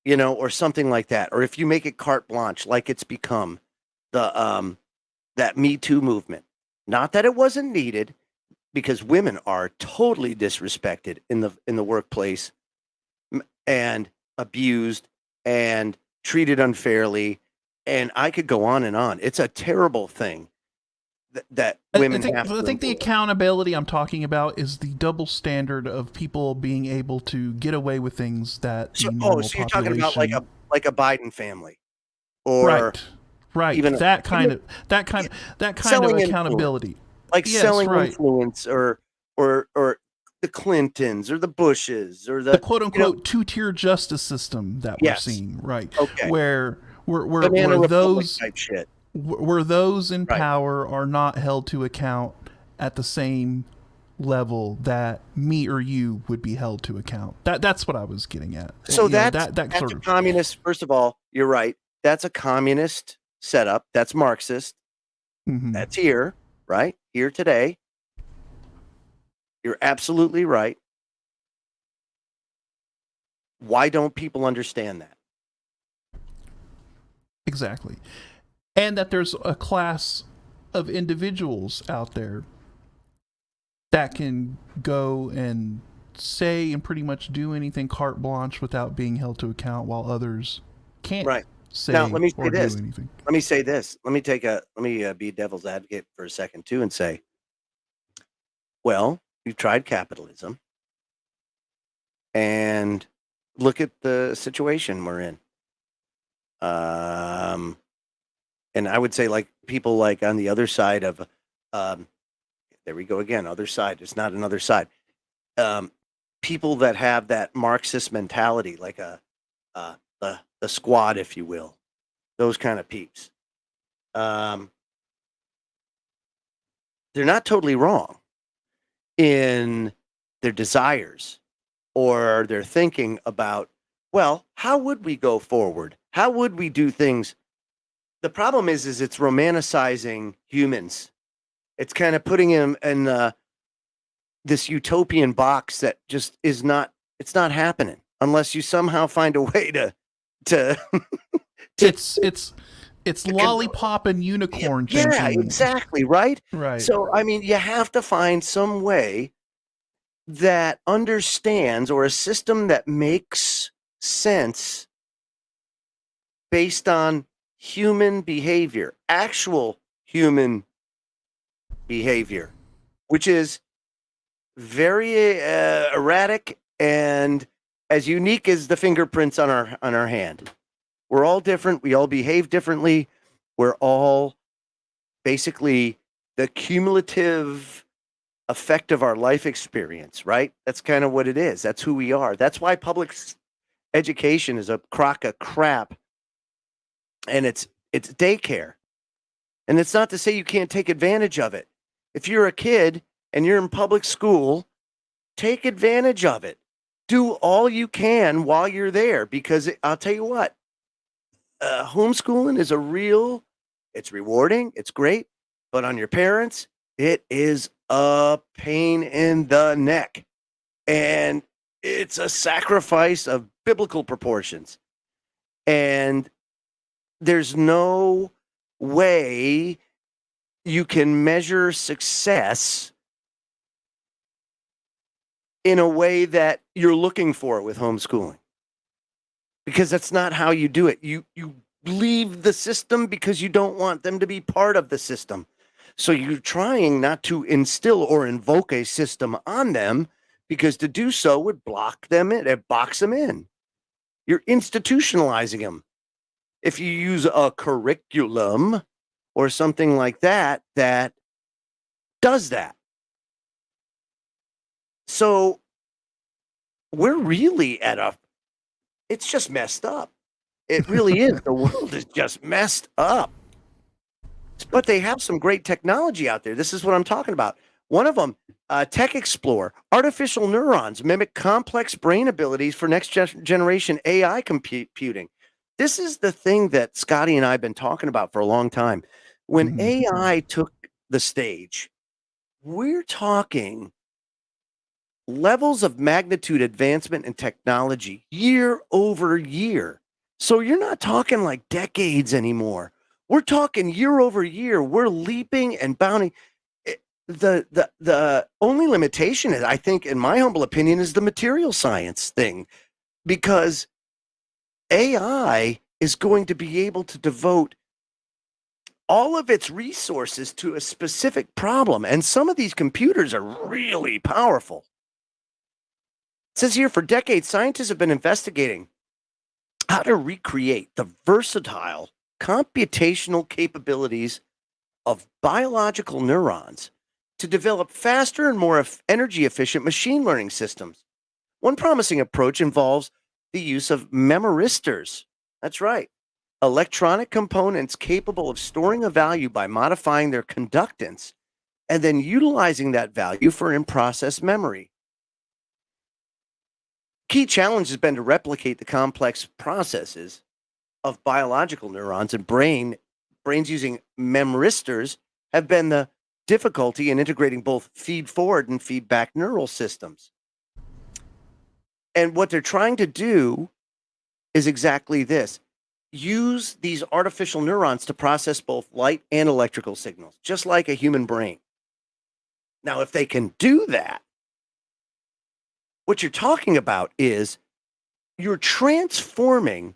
or something like that. Or if you make it carte blanche, like it's become the that Me Too movement. Not that it wasn't needed, because women are totally disrespected in the workplace and abused and treated unfairly. And I could go on and on. It's a terrible thing that women have. I think the accountability I'm talking about is the double standard of people being able to get away with things that the normal so you're talking about like a Biden family, or right, even that kind of accountability, like selling influence, or the Clintons or the Bushes or the quote unquote two-tier justice system that we're seeing, right? Okay, where those type shit. Where those in power are not held to account at the same level that me or you would be held to account. That's what I was getting at. So that's sort of communist. First of all, you're right. That's a communist setup. That's Marxist. Mm-hmm. That's here, right? Here today. You're absolutely right. Why don't people understand that? Exactly. And that there's a class of individuals out there that can go and say and pretty much do anything carte blanche without being held to account, while others can't say now, let me say or this. do anything. Let me say this. Let me be devil's advocate for a second too and say, well, you've tried capitalism and look at the situation we're in. And I would say, like, people like on the other side of, there we go again, other side. It's not another side. People that have that Marxist mentality, like the squad, if you will, those kind of peeps. They're not totally wrong in their desires or their thinking about, well, how would we go forward? How would we do things? The problem is it's romanticizing humans. It's kind of putting him in this utopian box that just is not. It's not happening unless you somehow find a way to. It's It's lollipop and unicorn thinking. Yeah, exactly, right? Right. So, I mean, you have to find some way that understands, or a system that makes sense based on human behavior, actual human behavior, which is very erratic and as unique as the fingerprints on our hand. We're all different. We all behave differently. We're all basically the cumulative effect of our life experience, right? That's kind of what it is. That's who we are. That's why public education is a crock of crap, and it's daycare. And it's not to say you can't take advantage of it. If you're a kid and you're in public school, take advantage of it. Do all you can while you're there, because I'll tell you what, homeschooling is it's rewarding, it's great, but on your parents, it is a pain in the neck. And it's a sacrifice of biblical proportions. And there's no way you can measure success in a way that you're looking for with homeschooling, because that's not how you do it. You leave the system because you don't want them to be part of the system. So you're trying not to instill or invoke a system on them, because to do so would block them in, box them in. You're institutionalizing them. If you use a curriculum or something like that, that does that. So we're really it's just messed up. It really is. The world is just messed up. But they have some great technology out there. This is what I'm talking about. One of them, Tech Explorer, artificial neurons mimic complex brain abilities for next generation AI computing. This is the thing that Scotty and I have been talking about for a long time. When AI took the stage, we're talking levels of magnitude advancement in technology year over year. So you're not talking like decades anymore. We're talking year over year. We're leaping and bounding. The only limitation is, I think, in my humble opinion, is the material science thing, because AI is going to be able to devote all of its resources to a specific problem. And some of these computers are really powerful. It says here, for decades, scientists have been investigating how to recreate the versatile computational capabilities of biological neurons to develop faster and more energy efficient machine learning systems. One promising approach involves the use of memoristors. That's right. Electronic components capable of storing a value by modifying their conductance and then utilizing that value for in-process memory. Key challenge has been to replicate the complex processes of biological neurons, and brains using memoristors have been the difficulty in integrating both feed-forward and feedback neural systems. And what they're trying to do is exactly this. Use these artificial neurons to process both light and electrical signals, just like a human brain. Now, if they can do that, what you're talking about is you're transforming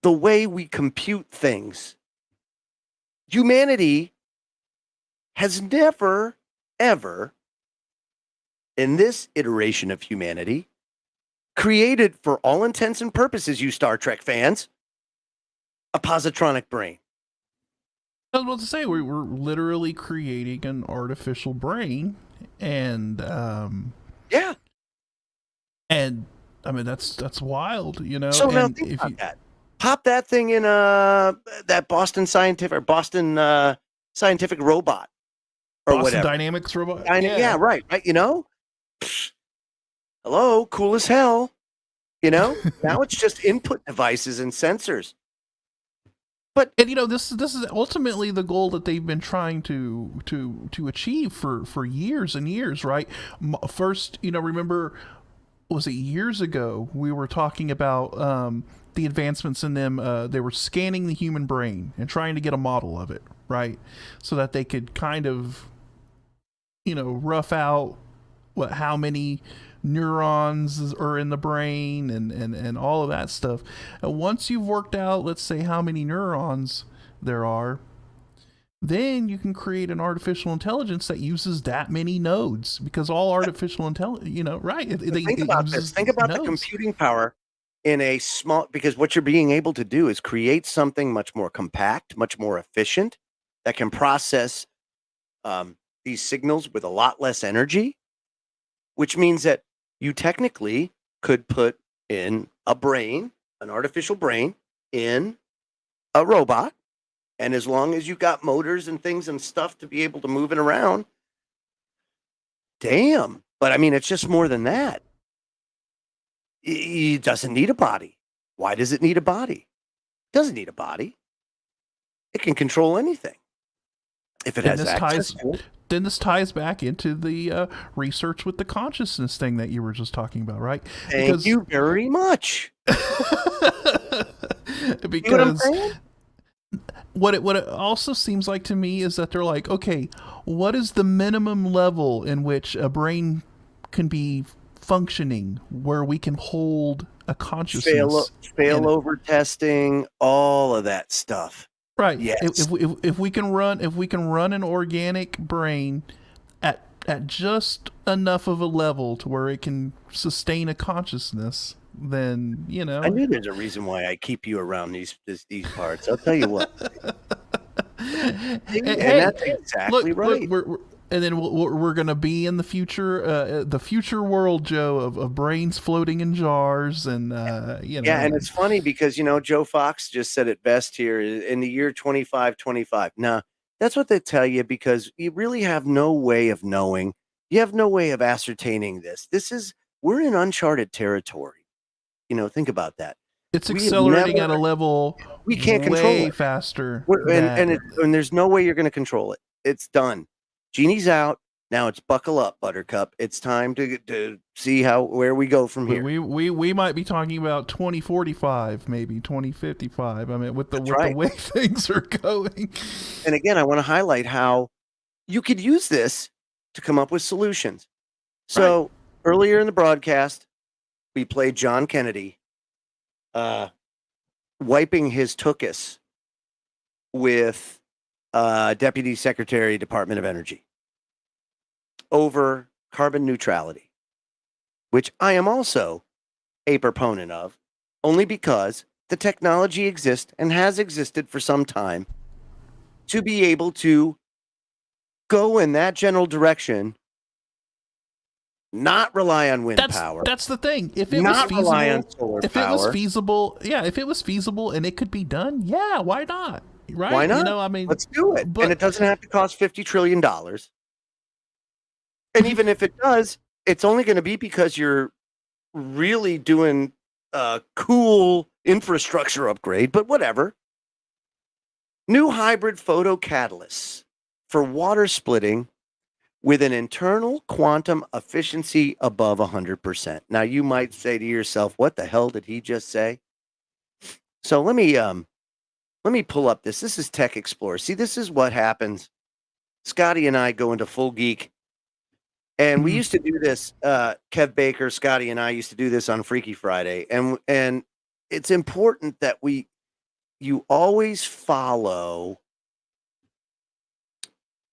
the way we compute things. Humanity has never, ever, in this iteration of humanity, created, for all intents and purposes, you Star Trek fans, a positronic brain. I was about to say, we're literally creating an artificial brain, and yeah, and I mean that's wild, you know. So now and think if about you, that. Pop that thing in that Boston Scientific robot or Boston whatever. Dynamics robot. Yeah, right. You know, hello, cool as hell. You know, now it's just input devices and sensors. And you know, this is ultimately the goal that they've been trying to achieve for years and years, right? First, you know, remember was it years ago, we were talking about the advancements in them. They were scanning the human brain and trying to get a model of it, right? So that they could kind of, rough out how many neurons are in the brain and all of that stuff. And once you've worked out, let's say, how many neurons there are, then you can create an artificial intelligence that uses that many nodes, because all artificial intelligence, right? Think about this. Think about the computing power in a small, because what you're being able to do is create something much more compact, much more efficient, that can process these signals with a lot less energy, which means that you technically could put in a brain, an artificial brain, in a robot. And as long as you got motors and things and stuff to be able to move it around, damn. But I mean, it's just more than that. It doesn't need a body. Why does it need a body? It doesn't need a body. It can control anything if it has access to it. Then this ties back into the research with the consciousness thing that you were just talking about, right? Thank you very much. Because what it also seems like to me is that they're like, okay, what is the minimum level in which a brain can be functioning where we can hold a consciousness? Failover testing, all of that stuff. Right. Yes. If we can run an organic brain at just enough of a level to where it can sustain a consciousness, then I knew there's a reason why I keep you around these parts. I'll tell you what. And that's exactly right. And then we're going to be in the future world, Joe, of brains floating in jars, and Yeah, and it's funny because Joe Fox just said it best here in the year 2525. Now, that's what they tell you because you really have no way of knowing. You have no way of ascertaining this. We're in uncharted territory. Think about that. It's accelerating at a level we can't control it faster. And there's no way you're going to control it. It's done. Genie's out. Now it's buckle up, Buttercup. It's time to see where we go from here. We might be talking about 2045, maybe 2055. I mean, with the way things are going. And again, I want to highlight how you could use this to come up with solutions. So earlier in the broadcast, we played John Kennedy wiping his tuchus with Deputy Secretary, Department of Energy, over carbon neutrality, which I am also a proponent of, only because the technology exists and has existed for some time to be able to go in that general direction, not rely on wind power. That's the thing. If it was feasible and it could be done, yeah, why not? Right? Why not? Let's do it. And it doesn't have to cost $50 trillion. And even if it does, it's only going to be because you're really doing a cool infrastructure upgrade, but whatever. New hybrid photocatalysts for water splitting with an internal quantum efficiency above 100%. Now, you might say to yourself, what the hell did he just say? So let me pull up this. This is Tech Explorer. See, this is what happens. Scotty and I go into full geek. And we used to do this. Kev Baker, Scotty, and I used to do this on Freaky Friday. And it's important that you always follow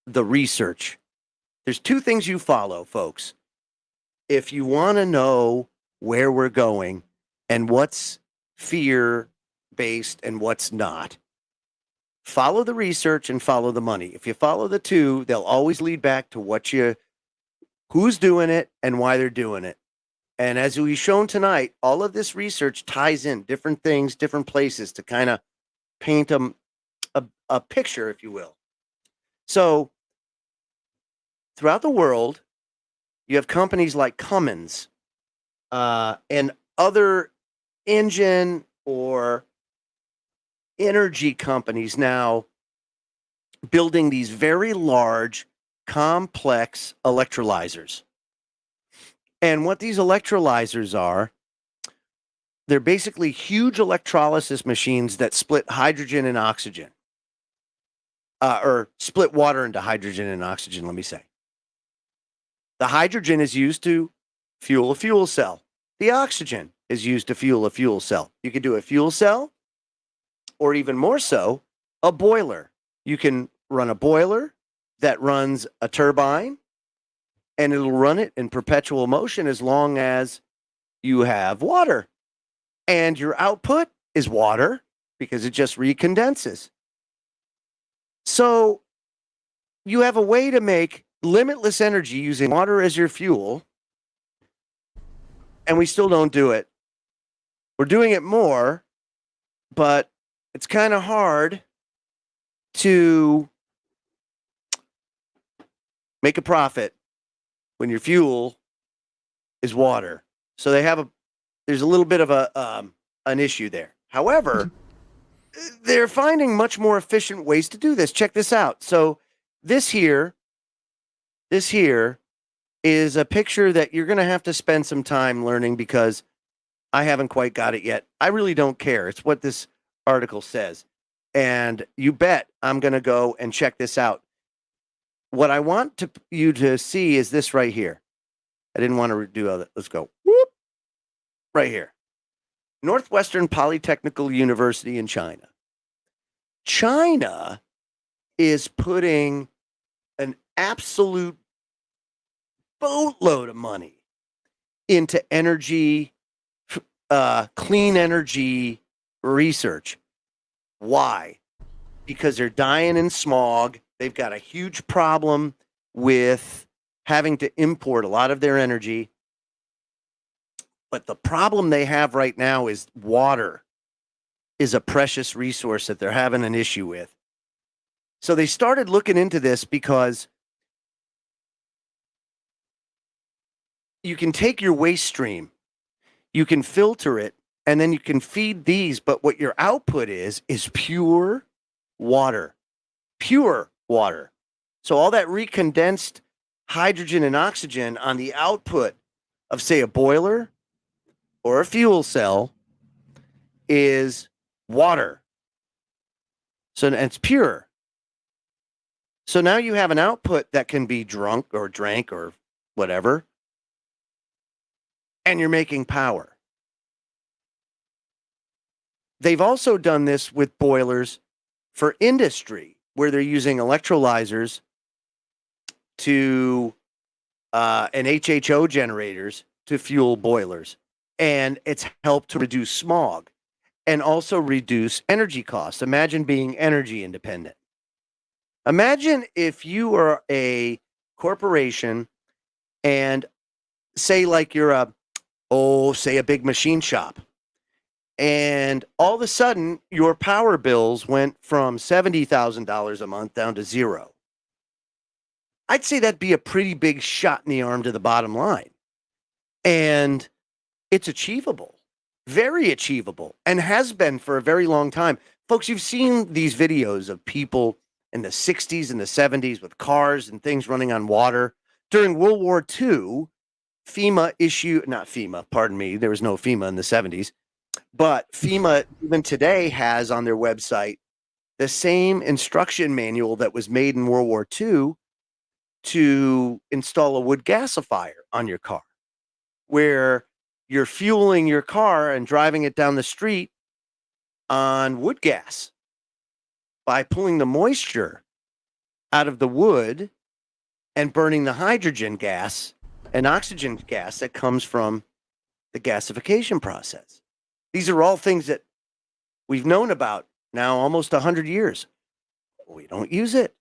the research. There's two things you follow, folks. If you want to know where we're going and what's fear-based and what's not, follow the research and follow the money. If you follow the two, they'll always lead back to who's doing it and why they're doing it. And as we've shown tonight, all of this research ties in different things, different places to kind of paint a picture, if you will. So throughout the world, you have companies like Cummins and other engine or energy companies now building these very large, complex electrolyzers. And what these electrolyzers are, they're basically huge electrolysis machines that split hydrogen and oxygen. Or split water into hydrogen and oxygen, let me say. The hydrogen is used to fuel a fuel cell. The oxygen is used to fuel a fuel cell. You could do a fuel cell, or even more so, a boiler. You can run a boiler that runs a turbine, and it'll run it in perpetual motion as long as you have water. And your output is water because it just recondenses. So you have a way to make limitless energy using water as your fuel, and we still don't do it. We're doing it more, but it's kind of hard to make a profit when your fuel is water. So there's a little bit of an issue there. However, they're finding much more efficient ways to do this. Check this out. So this here is a picture that you're going to have to spend some time learning because I haven't quite got it yet. I really don't care. It's what this article says. And you bet I'm going to go and check this out. What I want you to see is this right here. I didn't want to do other. Let's go. Whoop. Right here. Northwestern Polytechnical University in China. China is putting an absolute boatload of money into energy, clean energy research. Why? Because they're dying in smog. They've got a huge problem with having to import a lot of their energy. But the problem they have right now is water is a precious resource that they're having an issue with. So they started looking into this because you can take your waste stream, you can filter it, and then you can feed these. But what your output is pure water. Pure water. So all that recondensed hydrogen and oxygen on the output of, say, a boiler or a fuel cell is water. So it's pure. So now you have an output that can be drunk or drank or whatever, and you're making power. They've also done this with boilers for industry, where they're using electrolyzers to and HHO generators to fuel boilers. And it's helped to reduce smog and also reduce energy costs. Imagine being energy independent. Imagine if you are a corporation and say like you're a big machine shop. And all of a sudden your power bills went from $70,000 a month down to zero. I'd say that'd be a pretty big shot in the arm to the bottom line. And it's achievable, very achievable, and has been for a very long time. Folks, you've seen these videos of people in the 60s and the 70s with cars and things running on water. During World War II, there was no FEMA in the 70s, but FEMA even today has on their website the same instruction manual that was made in World War II to install a wood gasifier on your car, where you're fueling your car and driving it down the street on wood gas by pulling the moisture out of the wood and burning the hydrogen gas and oxygen gas that comes from the gasification process. These are all things that we've known about now almost 100 years. We don't use it.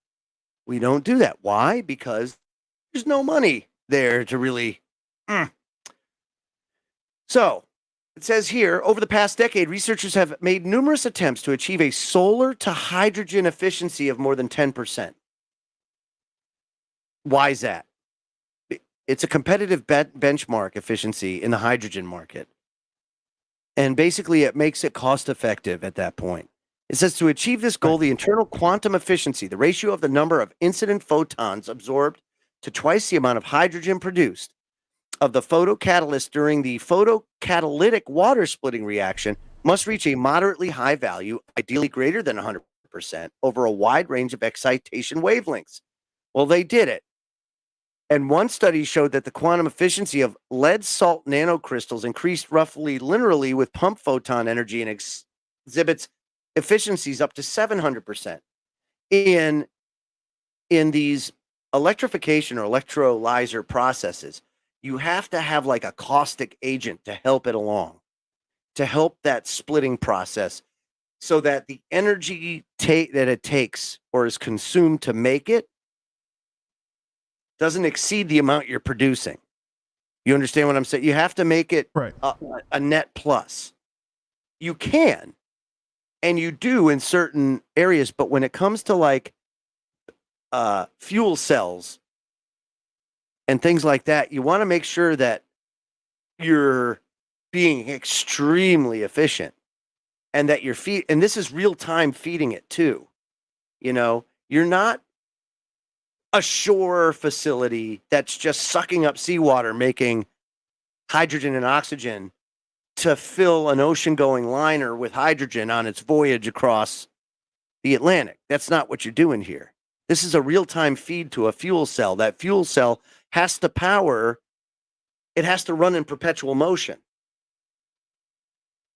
We don't do that. Why? Because there's no money there to really... So, it says here, over the past decade, researchers have made numerous attempts to achieve a solar to hydrogen efficiency of more than 10%. Why is that? It's a competitive benchmark efficiency in the hydrogen market. And basically, it makes it cost effective at that point. It says to achieve this goal, the internal quantum efficiency, the ratio of the number of incident photons absorbed to twice the amount of hydrogen produced, of the photocatalyst during the photocatalytic water splitting reaction must reach a moderately high value, ideally greater than 100%, over a wide range of excitation wavelengths. Well, they did it. And one study showed that the quantum efficiency of lead salt nanocrystals increased roughly linearly with pump photon energy and exhibits efficiencies up to 700%. In these electrification or electrolyzer processes, you have to have like a caustic agent to help it along, to help that splitting process, so that the energy that it takes or is consumed to make it doesn't exceed the amount you're producing. You understand what I'm saying? You have to make it Right. a net plus. You can, and you do in certain areas, but when it comes to like fuel cells and things like that, you want to make sure that you're being extremely efficient and that your feed, and this is real time feeding it too. You know, you're not a shore facility that's just sucking up seawater, making hydrogen and oxygen to fill an ocean going liner with hydrogen on its voyage across the Atlantic. That's not what you're doing here. This is a real time feed to a fuel cell. That fuel cell has to power, it has to run in perpetual motion.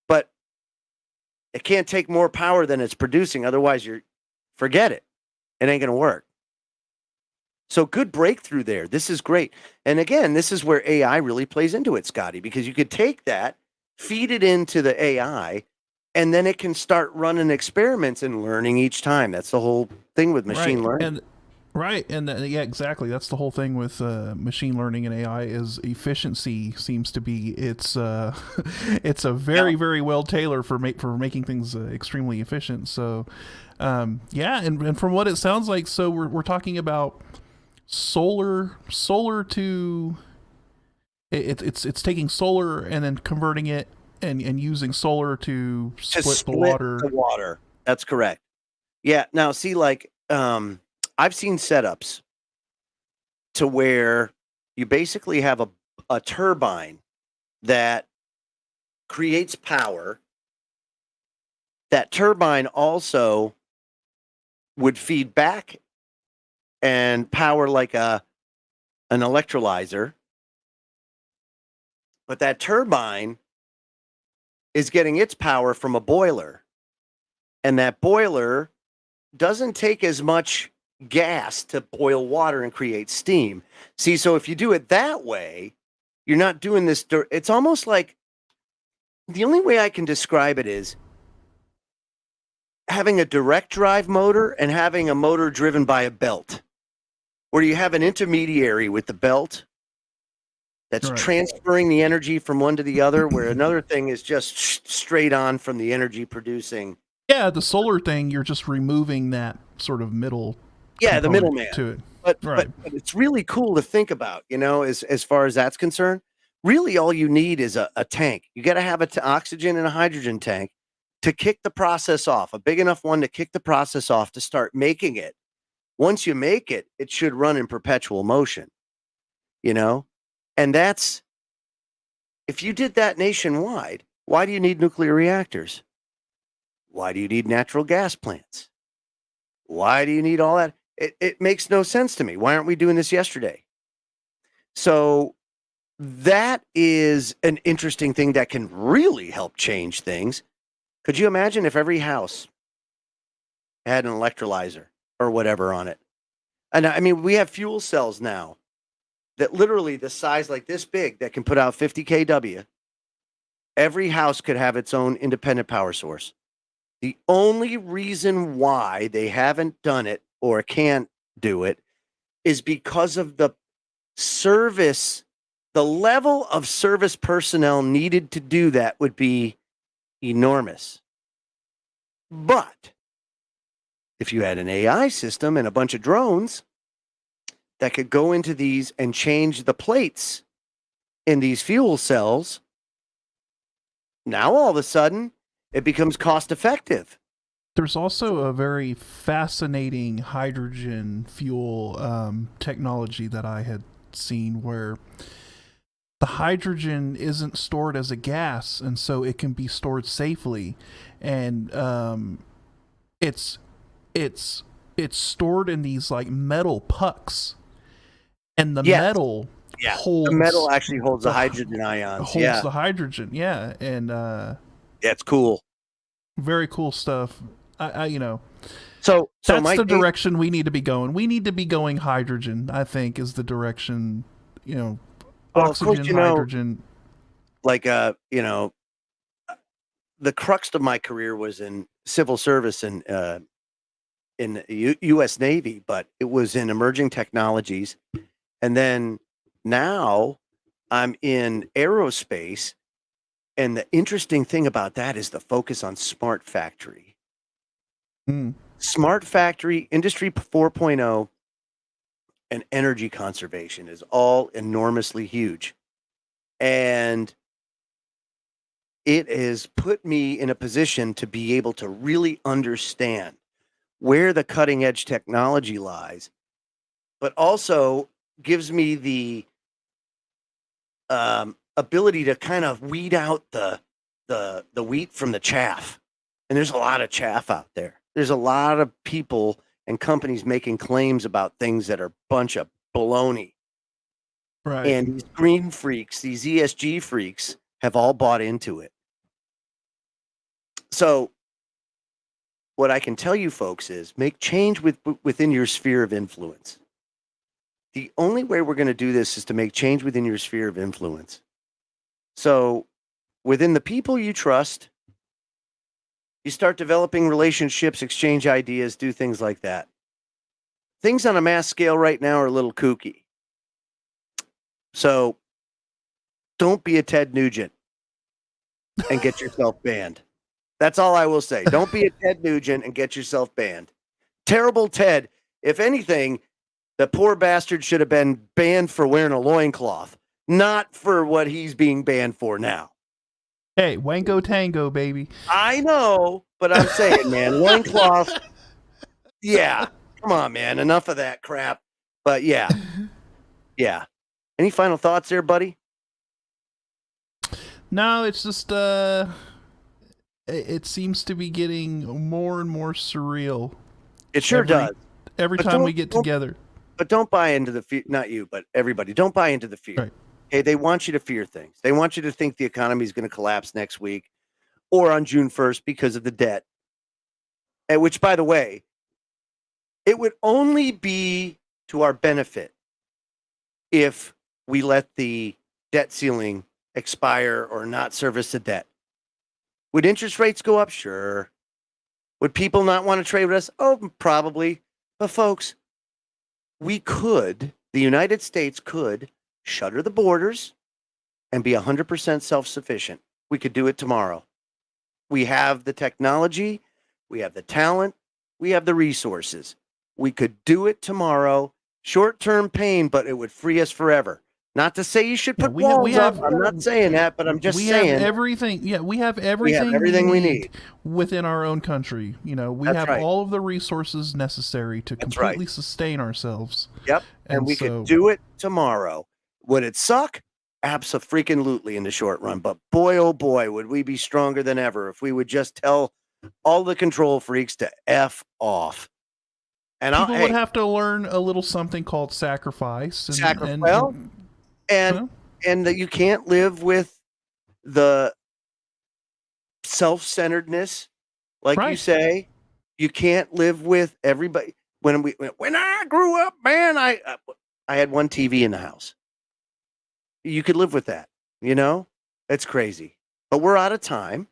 But it can't take more power than it's producing. Otherwise, forget it. It ain't going to work. So good breakthrough there. This is great. And again, this is where AI really plays into it, Scotty, because you could take that, feed it into the AI, and then it can start running experiments and learning each time. That's the whole thing with machine learning. Yeah, exactly. That's the whole thing with machine learning and AI is efficiency seems to be it's a very well tailored for making things extremely efficient. So and from what it sounds like, so we're talking about solar to it's taking solar and then converting it and using solar to split the water. That's correct. Yeah. Now see, like I've seen setups to where you basically have a turbine that creates power. That turbine also would feed back and power like an electrolyzer. But that turbine is getting its power from a boiler. And that boiler doesn't take as much gas to boil water and create steam. See, so if you do it that way, you're not doing this. It's almost like, the only way I can describe it is having a direct drive motor and having a motor driven by a belt, where you have an intermediary with the belt that's transferring the energy from one to the other, where another thing is just straight on from the energy producing. Yeah, the solar thing, you're just removing that sort of middle. Yeah, the middleman to it. But it's really cool to think about, you know, as far as that's concerned. Really, all you need is a tank. You got to have an oxygen and a hydrogen tank to kick the process off, a big enough one to kick the process off to start making it. Once you make it, it should run in perpetual motion, you know? And that's, if you did that nationwide, why do you need nuclear reactors? Why do you need natural gas plants? Why do you need all that? It makes no sense to me. Why aren't we doing this yesterday? So that is an interesting thing that can really help change things. Could you imagine if every house had an electrolyzer or whatever on it? And I mean, we have fuel cells now that literally the size like this big that can put out 50 kW. Every house could have its own independent power source. The only reason why they haven't done it or can't do it is because of the service, the level of service personnel needed to do that would be enormous. But if you had an AI system and a bunch of drones that could go into these and change the plates in these fuel cells, now all of a sudden it becomes cost effective. There's also a very fascinating hydrogen fuel technology that I had seen where the hydrogen isn't stored as a gas, and so it can be stored safely, and it's stored in these like metal pucks, and the metal holds the metal actually holds the hydrogen ions. Holds the hydrogen, and it's cool. Very cool stuff. So that's the direction we need to be going. We need to be going hydrogen, I think, is the direction. Oxygen, hydrogen. The crux of my career was in civil service and in the U.S. Navy, but it was in emerging technologies. And then now I'm in aerospace. And the interesting thing about that is the focus on smart factory. Smart factory, Industry 4.0, and energy conservation is all enormously huge. And it has put me in a position to be able to really understand where the cutting edge technology lies, but also gives me the ability to kind of weed out the wheat from the chaff. And there's a lot of chaff out there. There's a lot of people and companies making claims about things that are a bunch of baloney. Right. And these green freaks, these ESG freaks, have all bought into it. So what I can tell you folks is make change within your sphere of influence. The only way we're going to do this is to make change within your sphere of influence. So within the people you trust, you start developing relationships, exchange ideas, do things like that. Things on a mass scale right now are a little kooky. So don't be a Ted Nugent and get yourself banned. That's all I will say. Don't be a Ted Nugent and get yourself banned. Terrible Ted. If anything, the poor bastard should have been banned for wearing a loincloth, not for what he's being banned for now. Hey, Wango Tango, baby. I know, but I'm saying, man, loincloth. Yeah. Come on, man. Enough of that crap. But yeah. Yeah. Any final thoughts there, buddy? No, it's just it seems to be getting more and more surreal. It sure does. Every time we get together. But don't buy into the fear. Not you, but everybody. Don't buy into the fear. Right. Okay, they want you to fear things. They want you to think the economy is going to collapse next week or on June 1st because of the debt. And which, by the way, it would only be to our benefit if we let the debt ceiling expire or not service the debt. Would interest rates go up? Sure. Would people not want to trade with us? Oh, probably. But folks, the United States could shutter the borders and be 100% self-sufficient. We could do it tomorrow. We have the technology, we have the talent, we have the resources. We could do it tomorrow. Short-term pain, but it would free us forever. Not to say you should put walls up. I'm not saying that, but I'm just saying. We have everything. Yeah, we have everything we need within our own country. We have all of the resources necessary to completely sustain ourselves. Yep, and we could do it tomorrow. Would it suck? Abso-freaking-lutely in the short run. But boy, oh boy, would we be stronger than ever if we would just tell all the control freaks to F off. And people would have to learn a little something called sacrifice. And that you can't live with the self-centeredness, like you say. You can't live with everybody. When I grew up, man, I had one TV in the house. You could live with that, It's crazy. But we're out of time.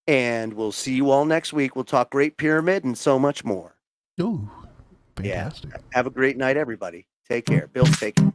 And we'll see you all next week. We'll talk Great Pyramid and so much more. Ooh, fantastic. Yeah. Have a great night, everybody. Take care. Bill, take care.